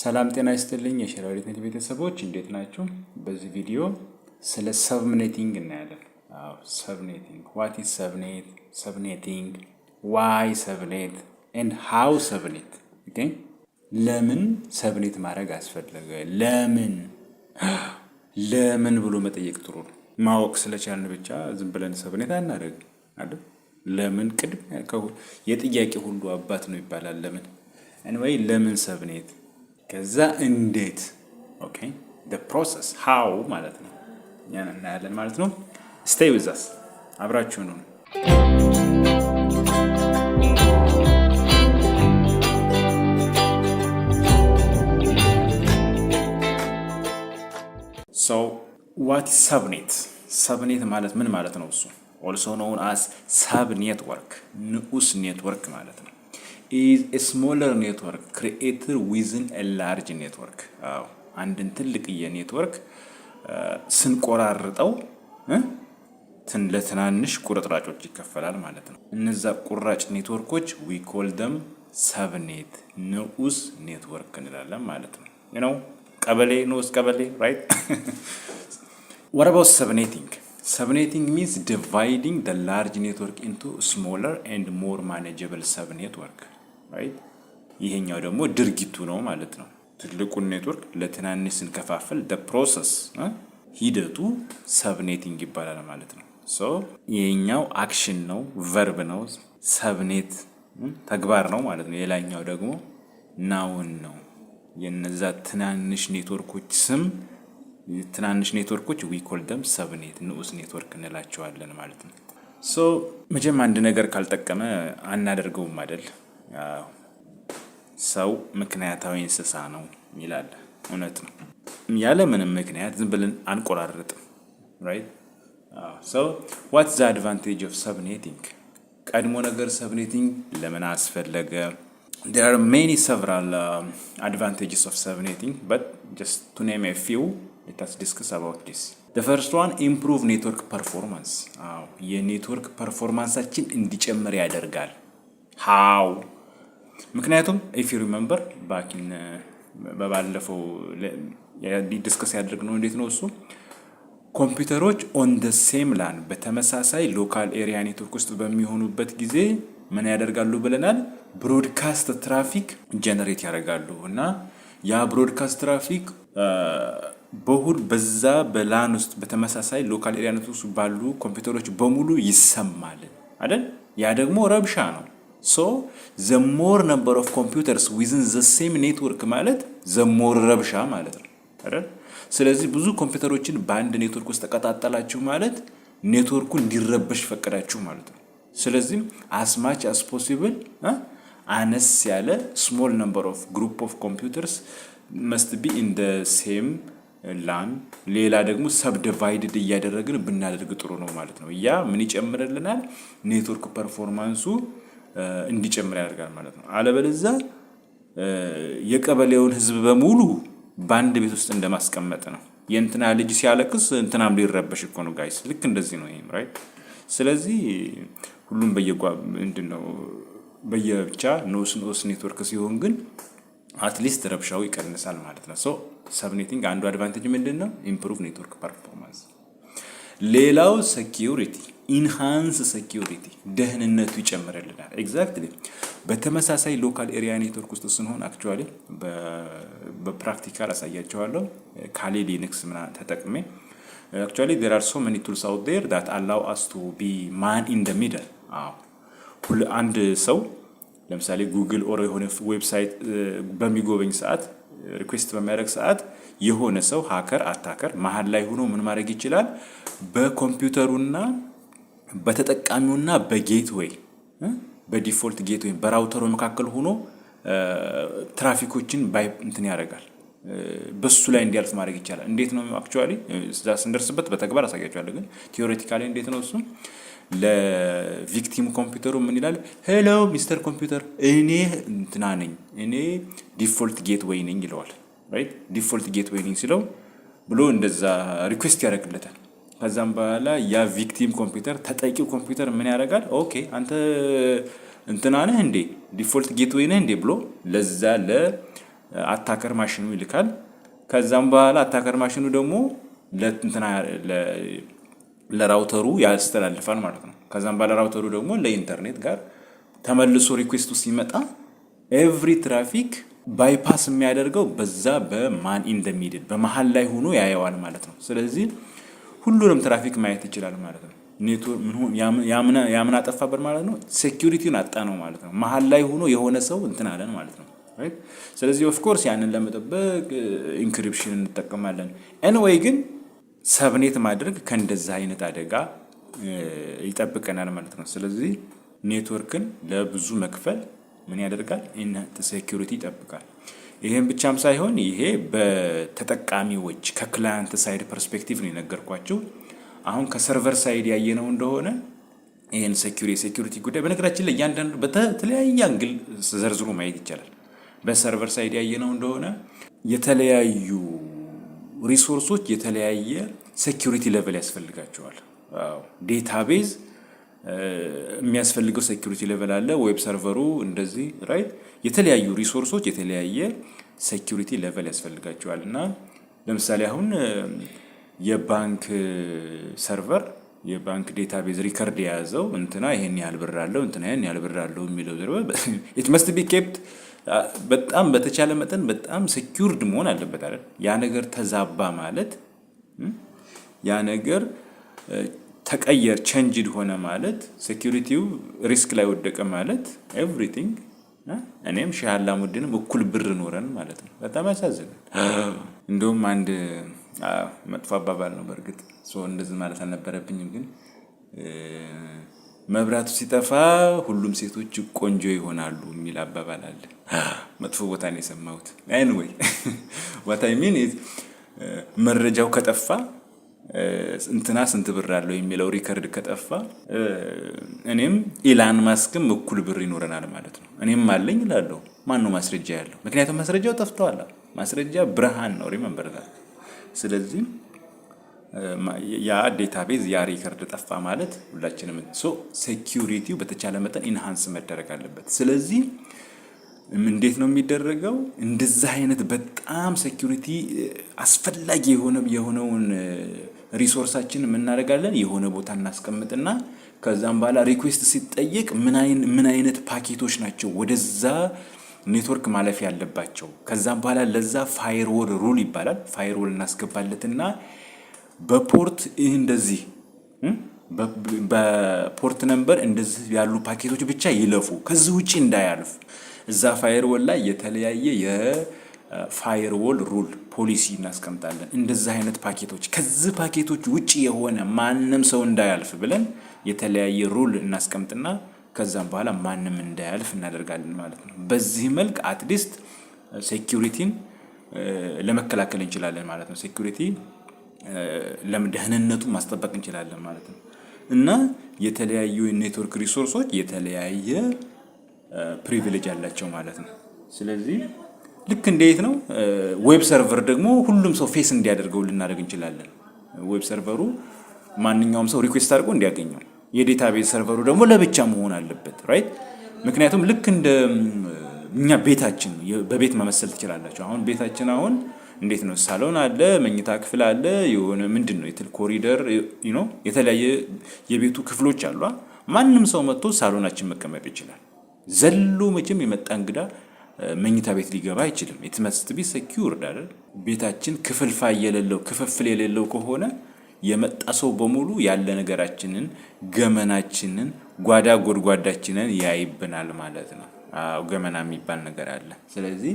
ሰላም ጤና ይስጥልኝ የሸራሪት ኔት ቤተሰቦች እንዴት ናችሁ? በዚህ ቪዲዮ ስለ ሰብኔቲንግ እናያለን። ሰብኔቲንግ what is subnet subnetting why subnet and how subnet okay ለምን ሰብኔት ማድረግ አስፈለገ ለምን ብሎ መጠየቅ ጥሩ ነው። ማወቅ ስለቻልን ብቻ ዝም ብለን ሰብኔት አናደርግ አይደል? ለምን ቅድሚያ የጥያቄ ሁሉ አባት ነው ይባላል። ለምን anyway ለምን ሰብኔት ከዛ እንዴት okay the process how ማለት ነው ያን እናያለን ማለት ነው። stay with us አብራችሁ ነው። so what is subnet subnet ማለት ምን ማለት ነው? እሱ also known as subnetwork ንዑስ ኔትወርክ ማለት ነው። is a smaller network created within a large network አንድን ትልቅ የኔትወርክ ስንቆራርጠው ለትናንሽ ቁርጥራጮች ይከፈላል ማለት ነው። እነዛ ቁራጭ ኔትወርኮች we call them subnet ንዑስ ኔትወርክ እንላለን ማለት ነው። you know ቀበሌ ንዑስ ቀበሌ right what about subnetting? Subnetting means dividing the large network into smaller and more manageable subnetwork right ይሄኛው ደግሞ ድርጊቱ ነው ማለት ነው። ትልቁን ኔትወርክ ለትናንሽ ስንከፋፍል the process ሂደቱ subnetting ይባላል ማለት ነው። so ይሄኛው አክሽን ነው verb ነው subnet ተግባር ነው ማለት ነው። የላኛው ደግሞ ናውን ነው። የነዛ ትናንሽ ኔትወርኮች ስም ትናንሽ ኔትወርኮች we call them subnet ንዑስ ኔትወርክ እንላቸዋለን ማለት ነው። so መጀመሪያ አንድ ነገር ካልጠቀመ አናደርገውም አይደል? ሰው ምክንያታዊ እንስሳ ነው ይላል። እውነት ነው። ያለ ምንም ምክንያት ዝም ብለን አንቆራረጥም right so what's the advantage of subnetting? ቀድሞ ነገር subnetting ለምን አስፈለገ? there are many several advantages of subnetting but just to name a few let us discuss about this. The first one improve network performance የኔትወርክ ፐርፎርማንሳችን እንዲጨምር ያደርጋል። how? ምክንያቱም if you remember back in በባለፈው ዲስከስ ያደረግነው እንዴት ነው እሱ ኮምፒውተሮች on the same LAN በተመሳሳይ ሎካል ኤሪያ ኔትወርክ ውስጥ በሚሆኑበት ጊዜ ምን ያደርጋሉ ብለናል? ብሮድካስት ትራፊክ ጀነሬት ያደርጋሉ እና ያ ብሮድካስት ትራፊክ በዛ በላን ውስጥ በተመሳሳይ ሎካል ኤሪያ ኔትወርክ ውስጥ ባሉ ኮምፒውተሮች በሙሉ ይሰማል አይደል? ያ ደግሞ ረብሻ ነው። so the more number of computers within the same network ማለት the more ረብሻ ማለት ነው አይደል? ስለዚህ ብዙ ኮምፒውተሮችን በአንድ ኔትወርክ ውስጥ ተቀጣጣላችሁ ማለት ኔትወርኩ እንዲረበሽ ፈቀዳችሁ ማለት ነው። ስለዚህ as much as possible አነስ ያለ small number of group of computers must be in the same LAN ሌላ ደግሞ subdivided እያደረግን ብናደርግ ጥሩ ነው ማለት ነው። ያ ምን ይጨምርልናል? ኔትወርክ ፐርፎርማንሱ እንዲጨምር ያደርጋል ማለት ነው። አለበለዚያ የቀበሌውን ህዝብ በሙሉ ባንድ ቤት ውስጥ እንደማስቀመጥ ነው። የእንትና ልጅ ሲያለቅስ እንትናም ሊረበሽ እኮ ነው ጋይስ። ልክ እንደዚህ ነው ይሄም right። ስለዚህ ሁሉም ምንድነው በየብቻ ንዑስ ኔትወርክ ሲሆን ግን አትሊስት ረብሻው ይቀንሳል ማለት ነው። so subnetting አንዱ አድቫንቴጅ ምንድነው? improve network performance። ሌላው security ኢንሃንስ ሴኩሪቲ ደህንነቱ ይጨምርልናል። ኤግዛክትሊ በተመሳሳይ ሎካል ኤሪያ ኔትወርክ ውስጥ ስንሆን አክቹአሊ በፕራክቲካል አሳያቸዋለሁ ካሊ ሊነክስ ምናምን ተጠቅሜ actually there are so many tools out there that allow us to be man in the middle። አንድ ሰው ለምሳሌ ጉግል ኦር የሆነ ዌብሳይት በሚጎበኝ ሰዓት ሪኩዌስት በሚያደርግ ሰዓት የሆነ ሰው ሃከር አታከር መሃል ላይ ሆኖ ምን ማድረግ ይችላል? በኮምፒውተሩና በተጠቃሚውና በጌትዌይ በዲፎልት ጌትዌይ በራውተሩ መካከል ሆኖ ትራፊኮችን እንትን ያደርጋል። በሱ ላይ እንዲያልፍ ማድረግ ይቻላል። እንዴት ነው አክቹአሊ ስንደርስበት በተግባር አሳያችኋለሁ። ግን ቲዮሬቲካሊ እንዴት ነው እሱ? ለቪክቲም ኮምፒውተሩ ምን ይላል? ሄሎ ሚስተር ኮምፒውተር እኔ እንትና ነኝ እኔ ዲፎልት ጌትዌይ ነኝ ይለዋል right ዲፎልት ጌትዌይ ነኝ ሲለው ብሎ እንደዛ ሪኩዌስት ያደርግለታል። ከዛም በኋላ ያ ቪክቲም ኮምፒውተር ተጠቂው ኮምፒውተር ምን ያደርጋል? ኦኬ አንተ እንትና ነህ እንዴ ዲፎልት ጌትዌይ ነህ እንዴ ብሎ ለዛ አታከር ማሽኑ ይልካል። ከዛም በኋላ አታከር ማሽኑ ደግሞ ለራውተሩ ያስተላልፋል ማለት ነው። ከዛም በኋላ ራውተሩ ደግሞ ለኢንተርኔት ጋር ተመልሶ ሪኩዌስቱ ሲመጣ ኤቭሪ ትራፊክ ባይፓስ የሚያደርገው በዛ በማን ኢን ዘ ሚድል በመሃል ላይ ሆኖ ያየዋል ማለት ነው። ስለዚህ ሁሉንም ትራፊክ ማየት ይችላል ማለት ነው። ኔትወርክ ያምን አጠፋበት ማለት ነው። ሴኩሪቲውን አጣ ነው ማለት ነው። መሃል ላይ ሆኖ የሆነ ሰው እንትን አለን ማለት ነው። ስለዚህ ኦፍ ኮርስ ያንን ለመጠበቅ ኢንክሪፕሽን እንጠቀማለን። ኤኒዌይ ግን ሰብኔት ማድረግ ከእንደዛ አይነት አደጋ ይጠብቀናል ማለት ነው። ስለዚህ ኔትወርክን ለብዙ መክፈል ምን ያደርጋል? ሴኩሪቲ ይጠብቃል። ይሄን ብቻም ሳይሆን ይሄ በተጠቃሚዎች ከክላይንት ሳይድ ፐርስፔክቲቭ ነው የነገርኳቸው። አሁን ከሰርቨር ሳይድ ያየነው እንደሆነ ይሄን ሴኩሪቲ ጉዳይ በነገራችን ላይ እያንዳንዱ በተለያየ አንግል ዘርዝሮ ማየት ይቻላል። በሰርቨር ሳይድ ያየነው እንደሆነ የተለያዩ ሪሶርሶች የተለያየ ሴኩሪቲ ሌቨል ያስፈልጋቸዋል። ዴታቤዝ የሚያስፈልገው ሴኩሪቲ ሌቨል አለ። ዌብ ሰርቨሩ እንደዚህ ራይት። የተለያዩ ሪሶርሶች የተለያየ ሴኩሪቲ ሌቨል ያስፈልጋቸዋል። እና ለምሳሌ አሁን የባንክ ሰርቨር የባንክ ዴታቤዝ ሪከርድ የያዘው እንትና ይሄን ያህል ብር አለው እንትና ይሄን ያህል ብር አለው የሚለው ኢት መስት ቢ ኬፕት በጣም በተቻለ መጠን በጣም ሴኩርድ መሆን አለበት አይደል? ያ ነገር ተዛባ ማለት ያ ነገር ተቀየር ቼንጅድ ሆነ ማለት ሴኩሪቲው ሪስክ ላይ ወደቀ ማለት ኤቭሪቲንግ እኔም ሼህ አላሙዲንም እኩል ብር ኖረን ማለት ነው። በጣም ያሳዝናል። እንደውም አንድ መጥፎ አባባል ነው በእርግጥ እንደዚህ ማለት አልነበረብኝም፣ ግን መብራቱ ሲጠፋ ሁሉም ሴቶች ቆንጆ ይሆናሉ የሚል አባባል አለ። መጥፎ ቦታ ነው የሰማሁት። ኤኒዌይ what I mean is መረጃው ከጠፋ እንትና ስንት ብር አለው የሚለው ሪከርድ ከጠፋ እኔም ኢላን ማስክም እኩል ብር ይኖረናል ማለት ነው። እኔም አለኝ እላለሁ። ማን ነው ማስረጃ ያለው? ምክንያቱም ማስረጃው ጠፍቷል። ማስረጃ ብርሃን ነው። ሪመምበር ዳት። ስለዚህ ያ ዴታቤዝ ያ ሪከርድ ጠፋ ማለት ሁላችንም ሴኩሪቲው በተቻለ መጠን ኢንሃንስ መደረግ አለበት። ስለዚህ እንዴት ነው የሚደረገው? እንደዛ አይነት በጣም ሴኩሪቲ አስፈላጊ የሆነውን ሪሶርሳችን እናደርጋለን የሆነ ቦታ እናስቀምጥና ከዛም በኋላ ሪኩዌስት ሲጠየቅ ምን አይነት ፓኬቶች ናቸው ወደዛ ኔትወርክ ማለፍ ያለባቸው። ከዛም በኋላ ለዛ ፋየርዎል ሩል ይባላል። ፋየርዎል እናስገባለትና በፖርት እንደዚህ በፖርት ነምበር እንደዚህ ያሉ ፓኬቶች ብቻ ይለፉ፣ ከዚህ ውጪ እንዳያልፍ። እዛ ፋየርዎል ላይ የተለያየ የፋየርዎል ሩል ፖሊሲ እናስቀምጣለን። እንደዚህ አይነት ፓኬቶች ከዚህ ፓኬቶች ውጪ የሆነ ማንም ሰው እንዳያልፍ ብለን የተለያየ ሩል እናስቀምጥና ከዛም በኋላ ማንም እንዳያልፍ እናደርጋለን ማለት ነው። በዚህ መልክ አትሊስት ሴኩሪቲን ለመከላከል እንችላለን ማለት ነው። ሴኩሪቲ ለደህንነቱን ማስጠበቅ እንችላለን ማለት ነው። እና የተለያዩ ኔትወርክ ሪሶርሶች የተለያየ ፕሪቪሌጅ አላቸው ማለት ነው። ስለዚህ ልክ እንዴት ነው ዌብ ሰርቨር ደግሞ ሁሉም ሰው ፌስ እንዲያደርገው ልናደርግ እንችላለን። ዌብ ሰርቨሩ ማንኛውም ሰው ሪኩዌስት አድርጎ እንዲያገኘው፣ የዴታቤዝ ሰርቨሩ ደግሞ ለብቻ መሆን አለበት ራይት። ምክንያቱም ልክ እንደ እኛ ቤታችን በቤት መመሰል ትችላላችሁ። አሁን ቤታችን አሁን እንዴት ነው? ሳሎን አለ፣ መኝታ ክፍል አለ፣ የሆነ ምንድነው ኮሪደር የተለያየ የቤቱ ክፍሎች አሉ። ማንም ሰው መጥቶ ሳሎናችን መቀመጥ ይችላል። ዘሎ መቼም የመጣ እንግዳ መኝታ ቤት ሊገባ አይችልም። ኢት መስት ቢ ሴኩርድ አይደል? ቤታችን ክፍልፋይ የሌለው ክፍፍል የሌለው ከሆነ የመጣ ሰው በሙሉ ያለ ነገራችንን፣ ገመናችንን፣ ጓዳ ጎድጓዳችንን ያይብናል ማለት ነው። ገመና የሚባል ነገር አለ። ስለዚህ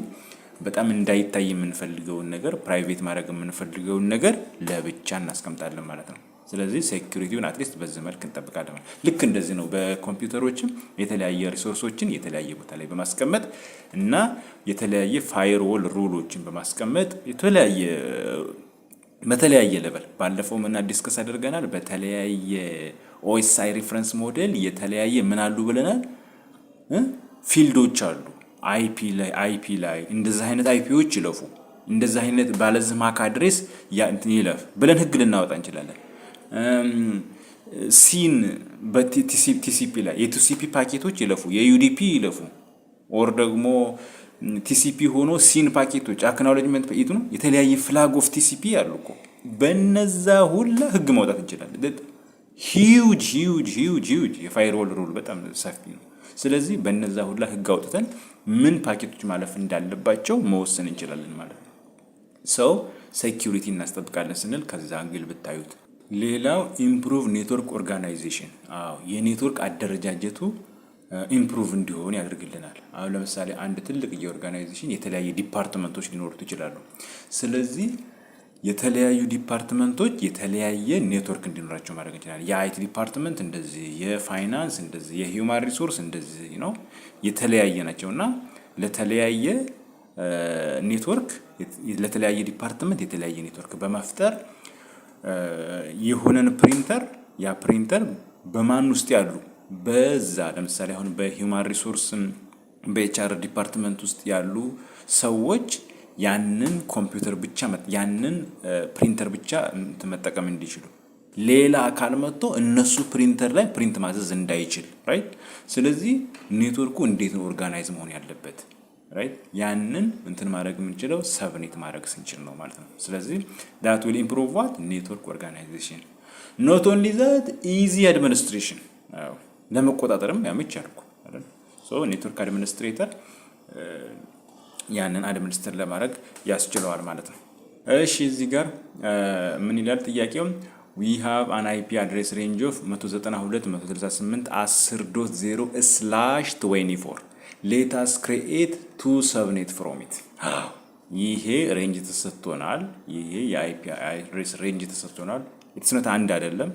በጣም እንዳይታይ የምንፈልገውን ነገር ፕራይቬት ማድረግ የምንፈልገውን ነገር ለብቻ እናስቀምጣለን ማለት ነው። ስለዚህ ሴኩሪቲውን አትሊስት በዚህ መልክ እንጠብቃለን። ልክ እንደዚህ ነው በኮምፒውተሮችም የተለያየ ሪሶርሶችን የተለያየ ቦታ ላይ በማስቀመጥ እና የተለያየ ፋየርዎል ሩሎችን በማስቀመጥ በተለያየ ሌቨል ባለፈው ምን ዲስከስ አድርገናል። በተለያየ ኦኤስአይ ሪፈረንስ ሞዴል የተለያየ ምን አሉ ብለናል? ፊልዶች አሉ። አይፒ ላይ እንደዚህ አይነት አይፒዎች ይለፉ፣ እንደዚህ አይነት ባለዚህ ማክ አድሬስ ይለፍ ብለን ህግ ልናወጣ እንችላለን። ሲን በቲሲፒ ላይ የቲሲፒ ፓኬቶች ይለፉ፣ የዩዲፒ ይለፉ፣ ኦር ደግሞ ቲሲፒ ሆኖ ሲን ፓኬቶች አክኖሌጅመንት ፓኬት ነው የተለያየ ፍላግ ኦፍ ቲሲፒ ያሉ እኮ በነዛ ሁላ ህግ ማውጣት እንችላለን። ሂውጅ የፋይርዎል ሩል በጣም ሰፊ ነው። ስለዚህ በነዛ ሁላ ህግ አውጥተን ምን ፓኬቶች ማለፍ እንዳለባቸው መወሰን እንችላለን ማለት ነው። ሰው ሴኩሪቲ እናስጠብቃለን ስንል ከዛ አንግል ብታዩት። ሌላው ኢምፕሩቭ ኔትወርክ ኦርጋናይዜሽን። የኔትወርክ አደረጃጀቱ ኢምፕሩቭ እንዲሆን ያደርግልናል። አሁን ለምሳሌ አንድ ትልቅ የኦርጋናይዜሽን የተለያየ ዲፓርትመንቶች ሊኖሩት ይችላሉ። ስለዚህ የተለያዩ ዲፓርትመንቶች የተለያየ ኔትወርክ እንዲኖራቸው ማድረግ እንችላለን። የአይቲ ዲፓርትመንት እንደዚህ፣ የፋይናንስ እንደዚህ፣ የሂውማን ሪሶርስ እንደዚህ ነው። የተለያየ ናቸውና ለተለያየ ኔትወርክ ለተለያየ ዲፓርትመንት የተለያየ ኔትወርክ በመፍጠር የሆነን ፕሪንተር ያ ፕሪንተር በማን ውስጥ ያሉ በዛ ለምሳሌ አሁን በሂውማን ሪሶርስ በኤችአር ዲፓርትመንት ውስጥ ያሉ ሰዎች ያንን ኮምፒውተር ብቻ ያንን ፕሪንተር ብቻ መጠቀም እንዲችሉ ሌላ አካል መጥቶ እነሱ ፕሪንተር ላይ ፕሪንት ማዘዝ እንዳይችል ራይት። ስለዚህ ኔትወርኩ እንዴት ነው ኦርጋናይዝ መሆን ያለበት ራይት። ያንን እንትን ማድረግ የምንችለው ሰብኔት ማድረግ ስንችል ነው ማለት ነው። ስለዚህ that will improve what network organization. not only that easy administration ለመቆጣጠርም ያመቻል እኮ አይደል። ሶ ኔትወርክ አድሚኒስትሬተር ያንን አድሚኒስትሬት ለማድረግ ያስችለዋል ማለት ነው። እሺ እዚህ ጋር ምን ይላል ጥያቄው? we have an IP address range of 192.168.10.0/24 let us create two subnet from it. ይሄ ሬንጅ ተሰጥቶናል። ይሄ የአይፒ አድሬስ ሬንጅ ተሰጥቶናል። ኢትስነት አንድ አይደለም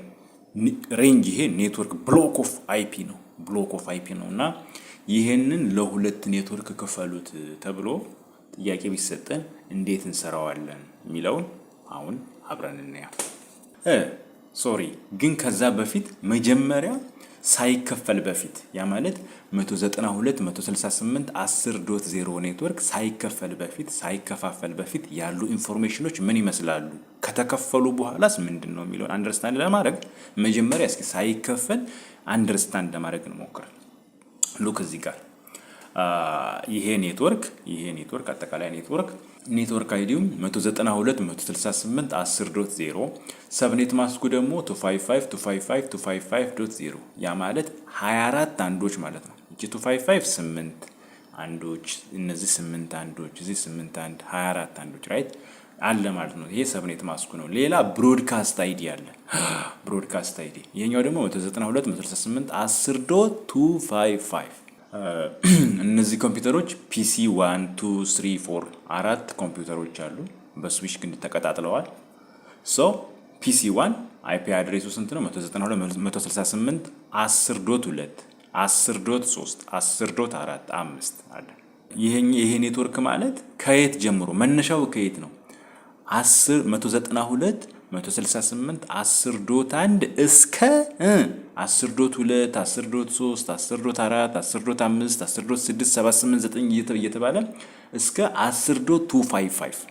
ሬንጅ። ይሄ ኔትወርክ ብሎክ ኦፍ አይፒ ነው። ብሎክ ኦፍ አይፒ ነውና ይሄንን ለሁለት ኔትወርክ ከፈሉት ተብሎ ጥያቄ ቢሰጠን እንዴት እንሰራዋለን የሚለውን አሁን አብረን እናያለን። ግን ከዛ በፊት መጀመሪያ ሳይከፈል በፊት ያ ማለት 192.168.10.0 ኔትወርክ ሳይከፋፈል በፊት ያሉ ኢንፎርሜሽኖች ምን ይመስላሉ፣ ከተከፈሉ በኋላስ ምንድነው የሚለውን አንደርስታንድ ለማድረግ መጀመሪያ እስኪ ሳይከፈል አንደርስታንድ ለማድረግ እንሞክር። ሉክ እዚህ ጋር ይሄ ኔትወርክ አጠቃላይ ኔትወርክ አይዲው 192.168.10.0 ሰብኔት ማስኩ ደግሞ 255.255.255.0 ያ ማለት 24 አንዶች ማለት ነው። እቺ 255 8 አንዶች፣ እነዚህ 8 አንዶች፣ እዚህ 8 አንድ 24 አንዶች ራይት አለ ማለት ነው። ይሄ ሰብኔት ማስኩ ነው። ሌላ ብሮድካስት አይዲ አለ። ብሮድካስት አይዲ ይሄኛው ደግሞ 192.168.10.255 እነዚህ ኮምፒውተሮች ፒሲ 1 2 3 4 አራት ኮምፒውተሮች አሉ በስዊች ግን ተቀጣጥለዋል። ሶ ፒሲ 1 አይፒ አድሬሱ ስንት ነው? 192.168.10.2 10.3 10.4 5 አለ። ይሄ ኔትወርክ ማለት ከየት ጀምሮ መነሻው ከየት ነው? 192.168.10.1 እስከ 10.2 10.3 10.4 10.5 10.6 7 8 9 እየተባለ እስከ 10.255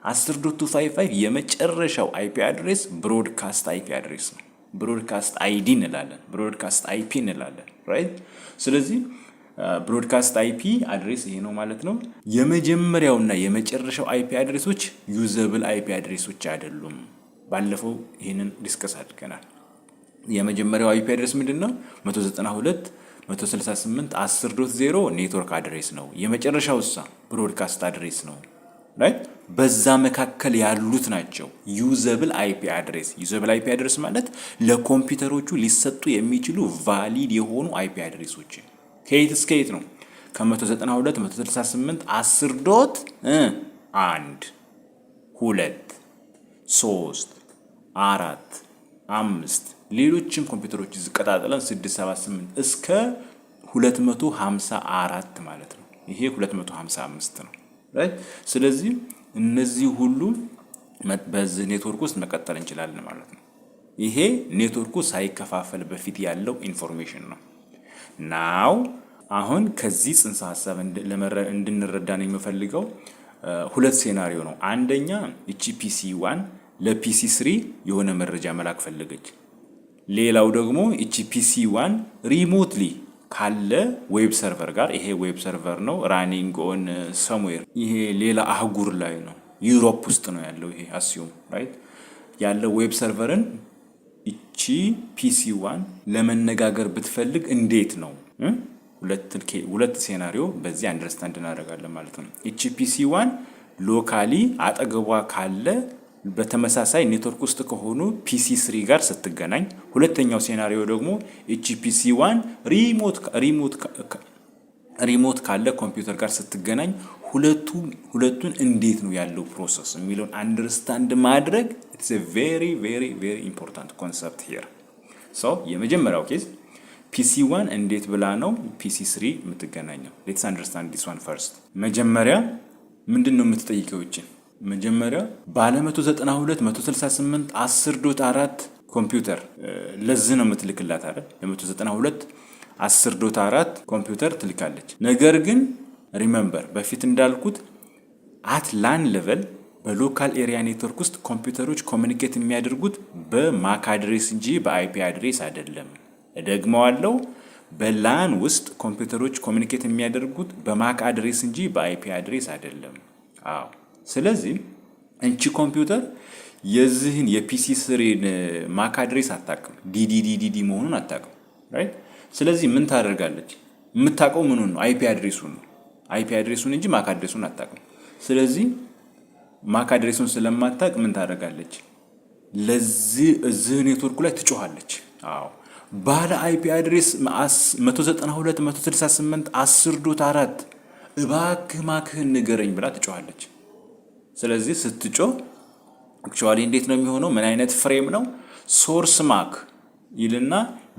10.255 የመጨረሻው አይፒ አድሬስ ብሮድካስት አይፒ አድሬስ ነው። ብሮድካስት አይዲ እንላለን፣ ብሮድካስት አይፒ እንላለን ራይት። ስለዚህ ብሮድካስት አይፒ አድሬስ ይሄ ነው ማለት ነው። የመጀመሪያውና የመጨረሻው አይፒ አድሬሶች ዩዘብል አይፒ አድሬሶች አይደሉም። ባለፈው ይሄንን ዲስከስ አድርገናል። የመጀመሪያው አይፒ አድሬስ ምንድነው? 192.168.10.0 ኔትወርክ አድሬስ ነው። የመጨረሻው ብሮድካስት አድሬስ ነው ራይት። በዛ መካከል ያሉት ናቸው ዩዘብል አይፒ አድሬስ። ዩዘብል አይፒ አድሬስ ማለት ለኮምፒውተሮቹ ሊሰጡ የሚችሉ ቫሊድ የሆኑ አይፒ አድሬሶች ከየት እስከ የት ነው? ከ192.168 10.1 2 3 4 5 ሌሎችም ኮምፒውተሮች ዝቀጣጥለን 6 7 8 እስከ 254 ማለት ነው። ይሄ 255 ነው ራይት። ስለዚህ እነዚህ ሁሉ በዚህ ኔትወርክ ውስጥ መቀጠል እንችላለን ማለት ነው። ይሄ ኔትወርኩ ሳይከፋፈል በፊት ያለው ኢንፎርሜሽን ነው። ናው አሁን ከዚህ ጽንሰ ሐሳብ እንድንረዳ ነው የምፈልገው ሁለት ሴናሪዮ ነው። አንደኛ እቺ ፒሲ 1 ለፒሲ 3 የሆነ መረጃ መላክ ፈለገች። ሌላው ደግሞ እቺ ፒሲ 1 ሪሞትሊ ካለ ዌብ ሰርቨር ጋር ይሄ ዌብ ሰርቨር ነው ራኒንግ ኦን ሰምዌር ይሄ ሌላ አህጉር ላይ ነው ዩሮፕ ውስጥ ነው ያለው ይሄ አስዩም ራይት ያለው ዌብ ሰርቨርን እቺ ፒሲ1 ለመነጋገር ብትፈልግ እንዴት ነው ሁለት ሴናሪዮ በዚህ አንደርስታንድ እናደርጋለን ማለት ነው እቺ ፒሲ1 ሎካሊ አጠገቧ ካለ በተመሳሳይ ኔትወርክ ውስጥ ከሆኑ ፒሲ3 ጋር ስትገናኝ ሁለተኛው ሴናሪዮ ደግሞ እቺ ፒሲ1 ሪሞት ካለ ኮምፒውተር ጋር ስትገናኝ ሁለቱን እንዴት ነው ያለው ፕሮሰስ የሚለውን አንደርስታንድ ማድረግ it's a very very very important concept here so የመጀመሪያው ኬዝ ፒሲ1 እንዴት ብላ ነው ፒሲ3 የምትገናኘው let's understand this one first መጀመሪያ ምንድነው የምትጠይቀው እቺ መጀመሪያ ባለ 192 168 10.4 ኮምፒውተር ለዚህ ነው የምትልክላት አይደል ለ192 10.4 ኮምፒውተር ትልካለች ነገር ግን ሪሜምበር በፊት እንዳልኩት አት ላን ሌቨል በሎካል ኤሪያ ኔትወርክ ውስጥ ኮምፒውተሮች ኮሙኒኬት የሚያደርጉት በማክ አድሬስ እንጂ በአይፒ አድሬስ አይደለም ደግመዋለው በላን ውስጥ ኮምፒውተሮች ኮሙኒኬት የሚያደርጉት በማክ አድሬስ እንጂ በአይፒ አድሬስ አይደለም አዎ ስለዚህ እንቺ ኮምፒውተር የዚህን የፒሲ3 ማክ አድሬስ አታውቅም ዲዲዲዲ መሆኑን አታውቅም ራይት ስለዚህ ምን ታደርጋለች የምታውቀው ምኑን ነው አይፒ አድሬሱን እንጂ ማክ አድሬሱን አታውቅም ስለዚህ ማክ አድሬሱን ስለማታውቅ ምን ታደርጋለች ለዚህ ኔትወርክ ላይ ትጮሃለች አዎ ባለ አይፒ አድሬስ 192 168 10.4 እባክህ ማክህን ንገረኝ ብላ ትጮሃለች ስለዚህ ስትጮህ አክቹአሊ እንዴት ነው የሚሆነው ምን አይነት ፍሬም ነው ሶርስ ማክ ይልና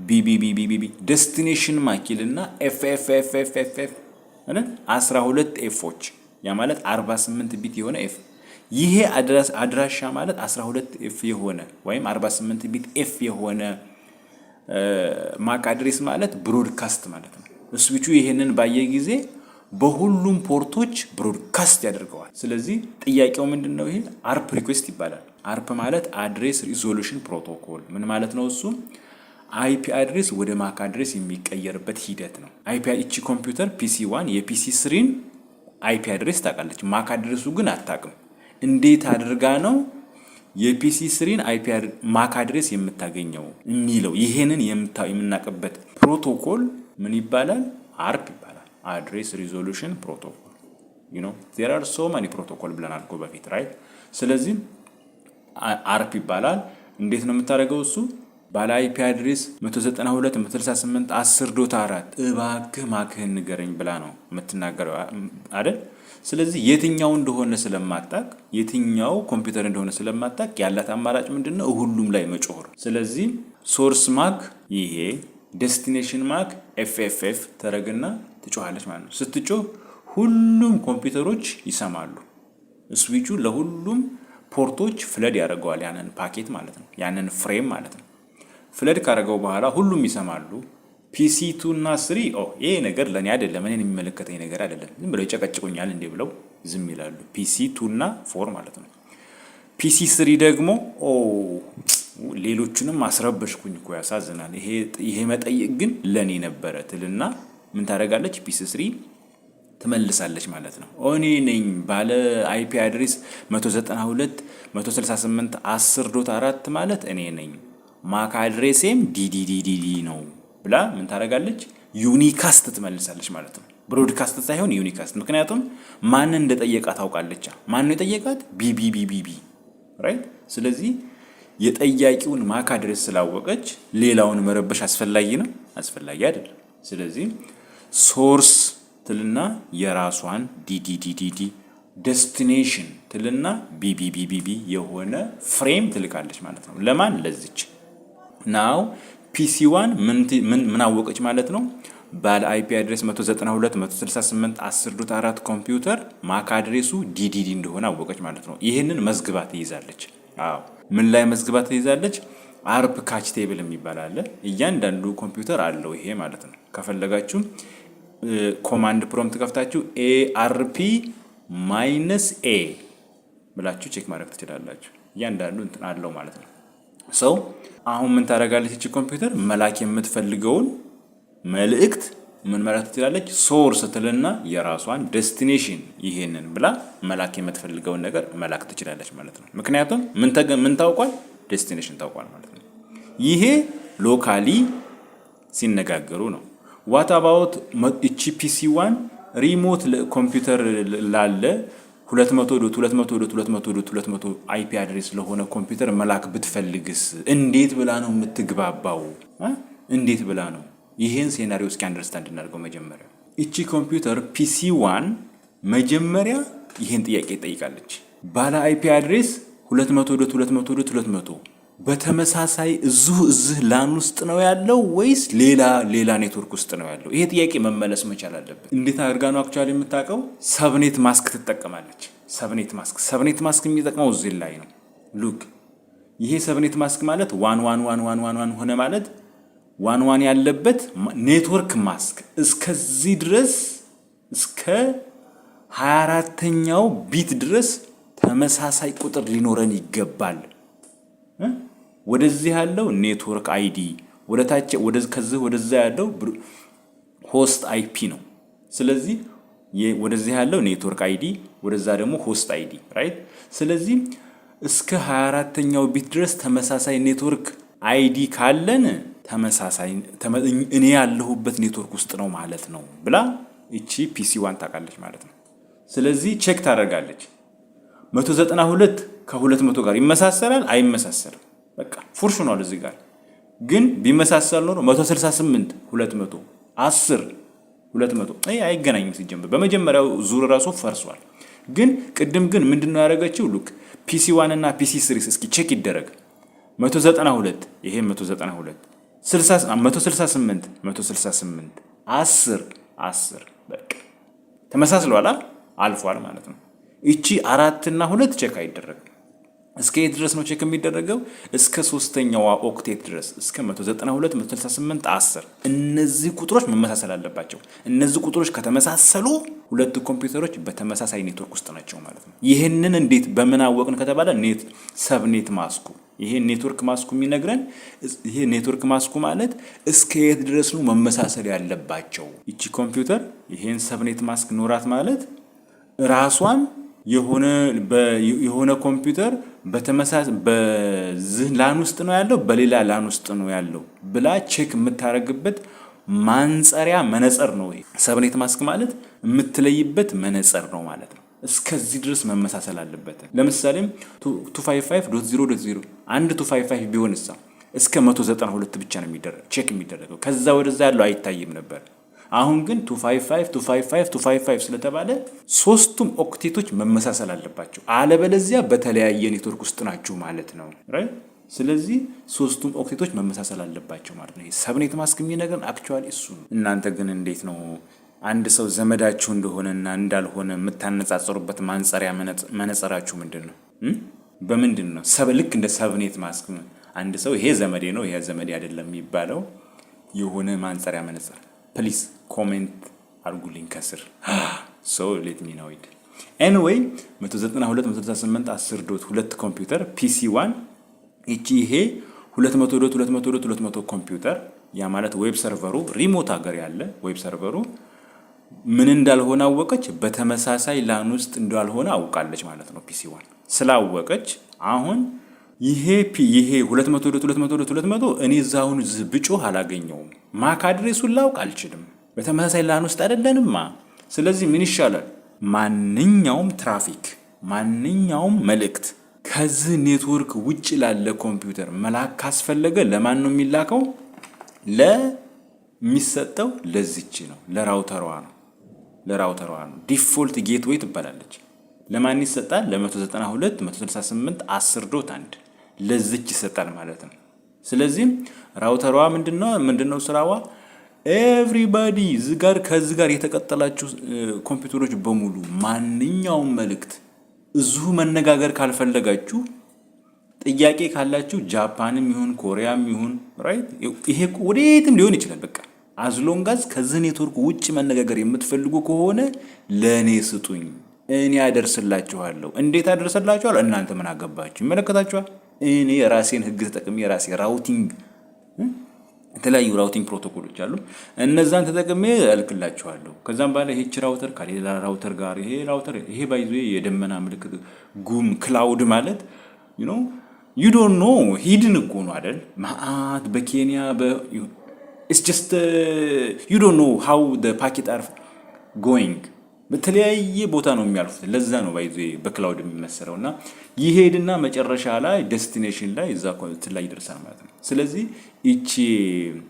ቢቢቢቢቢ ዴስቲኔሽን ማክ ይልና ኤፍኤፍኤፍኤፍኤፍ እና 12 ኤፎች ያ ማለት 48 ቢት የሆነ ኤፍ ይሄ አድራሻ ማለት 12 ኤፍ የሆነ ወይም 48 ቢት ኤፍ የሆነ ማክ አድሬስ ማለት ብሮድካስት ማለት ነው ስዊቹ ይሄንን ባየ ጊዜ በሁሉም ፖርቶች ብሮድካስት ያደርገዋል ስለዚህ ጥያቄው ምንድነው ይሄ አርፕ ሪኩዌስት ይባላል አርፕ ማለት አድሬስ ሪዞሉሽን ፕሮቶኮል ምን ማለት ነው እሱ አይፒ አድሬስ ወደ ማክ አድሬስ የሚቀየርበት ሂደት ነው አይፒ እቺ ኮምፒውተር ፒሲ1 የፒሲ3ን አይፒ አድሬስ ታውቃለች ማክ አድሬሱ ግን አታውቅም እንዴት አድርጋ ነው የፒሲ3ን አይፒ ማክ አድሬስ የምታገኘው የሚለው ይሄንን የምናቀበት ፕሮቶኮል ምን ይባላል አርፕ ይባላል address resolution protocol you know there are so many protocol ብለናል እኮ በፊት right ስለዚህ አርፕ ይባላል እንዴት ነው የምታደርገው እሱ ባለ አይፒ አድሬስ 192 168 10.4 እባክህ ማክህን ንገረኝ ብላ ነው የምትናገረው አይደል ስለዚህ የትኛው እንደሆነ ስለማጣቅ የትኛው ኮምፒውተር እንደሆነ ስለማጣቅ ያላት አማራጭ ምንድነው ሁሉም ላይ መጮህ ስለዚህ ሶርስ ማክ ይሄ ዴስቲኔሽን ማክ ኤፍኤፍኤፍ ተረግና ትጮሃለች ማለት ነው ስትጮህ ሁሉም ኮምፒውተሮች ይሰማሉ ስዊቹ ለሁሉም ፖርቶች ፍለድ ያደርገዋል ያንን ፓኬት ማለት ነው ያንን ፍሬም ማለት ነው ፍለድ ካደረገው በኋላ ሁሉም ይሰማሉ ፒሲ2 እና 3 ይሄ ነገር ለኔ አይደለም እኔን የሚመለከተኝ ነገር አይደለም ዝም ብለው ይጨቀጭቁኛል እንዴ ብለው ዝም ይላሉ ፒሲ2 እና 4 ማለት ነው ፒሲ3 ደግሞ ሌሎቹንም አስረበሽኩኝ እኮ ያሳዝናል ይሄ መጠይቅ ግን ለኔ ነበረ ትልና ምን ታደርጋለች ፒሲ3 ትመልሳለች ማለት ነው እኔ ነኝ ባለ አይፒ አድሬስ 192 168 10.4 ማለት እኔ ነኝ ማክ አድሬሴም ዲዲዲዲ ነው ብላ ምን ታደርጋለች ዩኒካስት ትመልሳለች ማለት ነው ብሮድካስት ሳይሆን ዩኒካስት ምክንያቱም ማን እንደጠየቃት ታውቃለች ማን ነው የጠየቃት ቢቢቢቢቢ ራይት ስለዚህ የጠያቂውን ማክ አድሬስ ስላወቀች ሌላውን መረበሽ አስፈላጊ ነው አስፈላጊ አይደለም ስለዚህ ሶርስ ትልና የራሷን ዲዲዲዲ ዴስቲኔሽን ትልና ቢቢቢቢቢ የሆነ ፍሬም ትልካለች ማለት ነው ለማን ለዚች ናው ፒሲ1 ምን አወቀች ማለት ነው ባለ አይፒ አድሬስ 192 168 10.4 ኮምፒውተር ማክ አድሬሱ ዲዲዲ እንደሆነ አወቀች ማለት ነው ይሄንን መዝግባት ይይዛለች አዎ ምን ላይ መዝግባት ይይዛለች አርፕ ካች ቴብል የሚባል አለ እያንዳንዱ ኮምፒውተር አለው ይሄ ማለት ነው ከፈለጋችሁ ኮማንድ ፕሮምፕት ከፍታችሁ ARP -A ብላችሁ ቼክ ማድረግ ትችላላችሁ እያንዳንዱ እንትን አለው ማለት ነው ሰው አሁን ምን ታደርጋለች እቺ ኮምፒውተር መላክ የምትፈልገውን መልእክት ምን ማለት ትችላለች? ሶርስ ትልና የራሷን ዴስቲኔሽን ይሄንን ብላ መላክ የምትፈልገውን ነገር መላክ ትችላለች ማለት ነው። ምክንያቱም ምን ታውቋል? ዴስቲኔሽን ታውቋል ማለት ነው። ይሄ ሎካሊ ሲነጋገሩ ነው። ዋት አባውት እቺ ፒሲ1 ሪሞት ኮምፒውተር ላለ 200.200.200 አይፒ አድሬስ ለሆነ ኮምፒውተር መላክ ብትፈልግስ እንዴት ብላ ነው የምትግባባው? እንዴት ብላ ነው? ይሄን ሴናሪዮ እስኪ አንደርስታንድ እናድርገው። መጀመሪያ እቺ ኮምፒውተር ፒሲ1 መጀመሪያ ይሄን ጥያቄ ትጠይቃለች። ባለ አይፒ አድሬስ 200.200.200 በተመሳሳይ እዚህ ላን ውስጥ ነው ያለው ወይስ ሌላ ኔትወርክ ውስጥ ነው ያለው? ይሄ ጥያቄ መመለስ መቻል አለበት። እንዴት አድርጋ ነው አክቹአሊ የምታውቀው? ሰብኔት ማስክ ትጠቀማለች። ሰብኔት ማስክ የሚጠቅመው እዚህ ላይ ነው። ሉክ ይሄ ሰብኔት ማስክ ማለት 11111 ሆነ ማለት 11 ያለበት ኔትወርክ ማስክ እስከዚህ ድረስ እስከ 24ኛው ቢት ድረስ ተመሳሳይ ቁጥር ሊኖረን ይገባል። ወደዚህ ያለው ኔትወርክ አይዲ ወደታች ከዚህ ወደዛ ያለው ሆስት አይፒ ነው። ስለዚህ ወደዚህ ያለው ኔትወርክ አይዲ ወደዛ ደግሞ ሆስት አይዲ ራይት። ስለዚህ እስከ 24ኛው ቢት ድረስ ተመሳሳይ ኔትወርክ አይዲ ካለን ተመሳሳይ እኔ ያለሁበት ኔትወርክ ውስጥ ነው ማለት ነው ብላ እቺ ፒሲ1 ታውቃለች ማለት ነው። ስለዚህ ቼክ ታደርጋለች። 192 ከ200 ጋር ይመሳሰላል አይመሳሰልም? በቃ ፉርሽ ነው። እዚህ ጋር ግን ቢመሳሰል ኖሮ 168 200 10 200 አይገናኝም ሲጀምር በመጀመሪያው ዙር ራሱ ፈርሷል። ግን ቅድም ግን ምንድነው ያደረገችው? ሉክ ፒሲ1 እና ፒሲ3 እስኪ ቼክ ይደረግ። 192 ይሄ 192 168 168 10 10 በቃ ተመሳስሏል፣ አልፏል ማለት ነው። እቺ 4 እና 2 ቼክ አይደረግም። እስከ የት ድረስ ነው ቼክ የሚደረገው? እስከ 3ኛዋ ኦክቴት ድረስ እስከ 192 168 10 እነዚህ ቁጥሮች መመሳሰል አለባቸው። እነዚህ ቁጥሮች ከተመሳሰሉ ሁለት ኮምፒውተሮች በተመሳሳይ ኔትወርክ ውስጥ ናቸው ማለት ነው። ይሄንን እንዴት በምን አወቅን ከተባለ ሰብኔት ማስኩ ይሄ ኔትወርክ ማስኩ የሚነግረን ይሄ ኔትወርክ ማስኩ ማለት እስከ የት ድረስ ነው መመሳሰል ያለባቸው። እቺ ኮምፒውተር ይሄን ሰብኔት ማስክ ኖራት ማለት ራሷን የሆነ ኮምፒውተር በተመሳሳይ በዚህ ላን ውስጥ ነው ያለው በሌላ ላን ውስጥ ነው ያለው ብላ ቼክ የምታረግበት ማንጸሪያ መነጽር ነው። ይሄ ሰብኔት ማስክ ማለት የምትለይበት መነጽር ነው ማለት ነው። እስከዚህ ድረስ መመሳሰል አለበት። ለምሳሌ 255.0.0 አንድ 255 ቢሆንሳ እስከ 192 ብቻ ነው ቼክ የሚደረገው። ከዛ ወደዛ ያለው አይታይም ነበር። አሁን ግን 255 ስለተባለ ሶስቱም ኦክቴቶች መመሳሰል አለባቸው። አለበለዚያ በተለያየ ኔትወርክ ውስጥ ናችሁ ማለት ነው ራይት። ስለዚህ ሶስቱም ኦክቴቶች መመሳሰል አለባቸው ማለት ነው። ሰብኔት ማስክ የሚነግረን አክቹአሊ እሱ ነው። እናንተ ግን እንዴት ነው አንድ ሰው ዘመዳችሁ እንደሆነና እንዳልሆነ የምታነጻጽሩበት ማንጸሪያ መነጽራችሁ ምንድነው? በምንድን ነው? ልክ እንደ ሰብኔት ማስክ አንድ ሰው ይሄ ዘመዴ ነው ይሄ ዘመዴ አይደለም የሚባለው የሆነ ማንጸሪያ መነጽር። ፕሊዝ ኮሜንት አርጉልኝ ከስር so let me know it. anyway 192.168.10.2 ኮምፒውተር ፒሲ1 ይሄ 200.200.200 ኮምፒውተር ያ ማለት ዌብ ሰርቨሩ ሪሞት ሀገር ያለ ዌብ ሰርቨሩ ምን እንዳልሆነ አወቀች። በተመሳሳይ ላን ውስጥ እንዳልሆነ አውቃለች ማለት ነው። ፒሲ1 ስላወቀች አሁን ይሄ 200.200.200 እኔ ዛውን ብጮህ አላገኘውም። ማክ አድሬሱን ላውቅ አልችልም። በተመሳሳይ ላን ውስጥ አይደለንማ። ስለዚህ ምን ይሻላል? ማንኛውም ትራፊክ ማንኛውም መልእክት ከዚህ ኔትወርክ ውጭ ላለ ኮምፒውተር መላክ ካስፈለገ ለማን ነው የሚላከው? ለሚሰጠው ለዚች ነው፣ ለራውተሯ ነው። ዲፎልት ጌትዌይ ትባላለች። ለማን ይሰጣል? ለ192.168.10.1 ለዚች ይሰጣል ማለት ነው። ስለዚህ ራውተሯ ምንድነው ስራዋ? ኤቭሪባዲ ከዚህ ጋር የተቀጠላችሁ ኮምፒውተሮች በሙሉ ማንኛውም መልእክት እዚሁ መነጋገር ካልፈለጋችሁ ጥያቄ ካላችሁ ጃፓንም ይሁን ኮሪያም ይሁን ራይት ይሄ ወዴትም ሊሆን ይችላል። በቃ አዝሎንጋዝ ከዚህ ኔትወርክ ውጭ መነጋገር የምትፈልጉ ከሆነ ለኔ ስጡኝ፣ እኔ አደርስላችኋለሁ። እንዴት አደርስላችኋለሁ? እናንተ ምን አገባችሁ? ይመለከታችኋል። እኔ የራሴን ህግ ተጠቅሜ የራሴ ራውቲንግ የተለያዩ ራውቲንግ ፕሮቶኮሎች አሉ። እነዛን ተጠቅሜ እልክላችኋለሁ። ከዛም በኋላ ይሄች ራውተር ከሌላ ራውተር ጋር ይሄ ባይዞ የደመና ምልክት ጉም ክላውድ ማለት ዩ ዶንት ኖ ሂድን እኮ ነው አይደል? ማአት በኬንያ ኢትስ ጀስት ዩ ዶንት ኖ ሃው ዘ ፓኬት አር ጎይንግ በተለያየ ቦታ ነው የሚያልፉት። ለዛ ነው ባይዞ በክላውድ የሚመሰረው እና ይሄድና መጨረሻ ላይ ዴስቲኔሽን ላይ እዛ ኮንት ላይ ይደርሳል ማለት ነው። ስለዚህ እቺ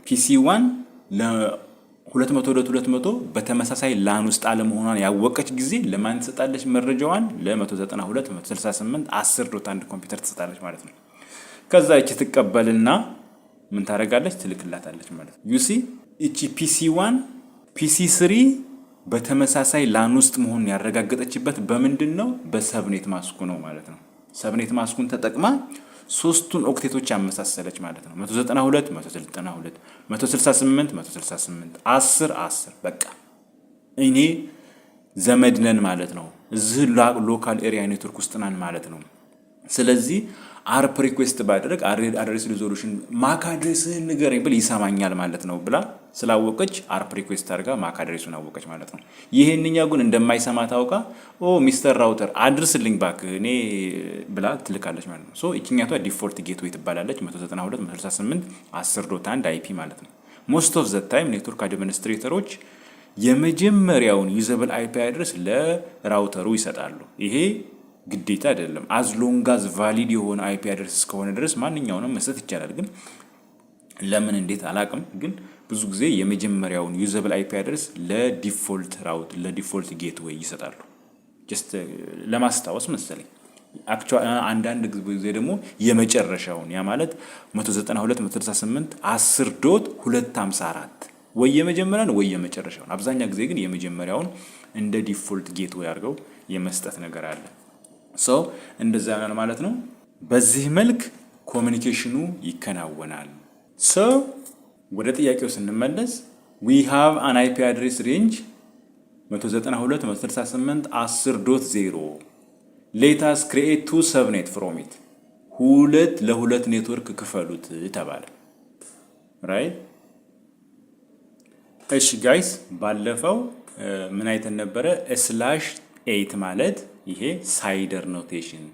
PC1 ለ200 በተመሳሳይ ላን ውስጥ አለመሆኗን ያወቀች ጊዜ ለማን ትሰጣለች መረጃዋን? ለ192 168 10.1 ኮምፒውተር ትሰጣለች ማለት ነው። ከዛ እቺ ትቀበልና ምን ታደርጋለች? ትልክላታለች ማለት ነው። ዩሲ እቺ PC1 PC3 በተመሳሳይ ላን ውስጥ መሆኑን ያረጋገጠችበት በምንድን ነው? በሰብኔት ማስኩ ነው ማለት ነው። ሰብኔት ማስኩን ተጠቅማ ሶስቱን ኦክቴቶች ያመሳሰለች ማለት ነው። 192 192 168 168 10 10 በቃ እኔ ዘመድ ነን ማለት ነው። እዚህ ሎካል ኤሪያ ኔትወርክ ውስጥ ነን ማለት ነው። ስለዚህ አርፕ ሪኩዌስት ባደረግ አድሬስ ሪዞሉሽን ማክ አድሬስህን ንገረኝ ብል ይሰማኛል ማለት ነው ብላ ስላወቀች አርፕ ሪኩዌስት አድርጋ ማክ አድሬሱን አወቀች ማለት ነው። ይሄንኛው ግን እንደማይሰማ ታውቃ ሚስተር ራውተር አድርስልኝ ባክህ እኔ ብላ ትልካለች ማለት ነው። ሶ እቺኛቷ ዲፎልት ጌትዌይ ትባላለች። 192 168 10.1 IP ማለት ነው። ሞስት ኦፍ ዘ ታይም ኔትወርክ አድሚኒስትሬተሮች የመጀመሪያውን ዩዘብል IP አድሬስ ለራውተሩ ይሰጣሉ። ይሄ ግዴታ አይደለም። አዝ ሎንግ አዝ ቫሊድ የሆነ IP አድሬስ እስከሆነ ድረስ ማንኛውንም መስጠት ይቻላል። ግን ለምን እንዴት አላቅም። ግን ብዙ ጊዜ የመጀመሪያውን ዩዘብል IP አድሬስ ለዲፎልት ጌትዌይ ይሰጣሉ። ጀስት ለማስታወስ መሰለኝ። አንዳንድ ጊዜ ደግሞ የመጨረሻውን ያ ማለት 192 168 10.254 ወይ የመጀመሪያውን ወይ የመጨረሻውን። አብዛኛው ጊዜ ግን የመጀመሪያውን እንደ ዲፎልት ጌትዌይ አድርገው የመስጠት ነገር አለ። ሶ እንደዛ ነው ማለት ነው። በዚህ መልክ ኮሚኒኬሽኑ ይከናወናል። ሶ ወደ ጥያቄው ስንመለስ we have an IP address range 192 168 10.0 let us create two subnet from it ሁለት ለሁለት ኔትወርክ ክፈሉት ተባለ። ራይት እሺ ጋይስ ባለፈው ምን አይተን ነበረ? /8 ማለት ይሄ ሳይደር ኖቴሽን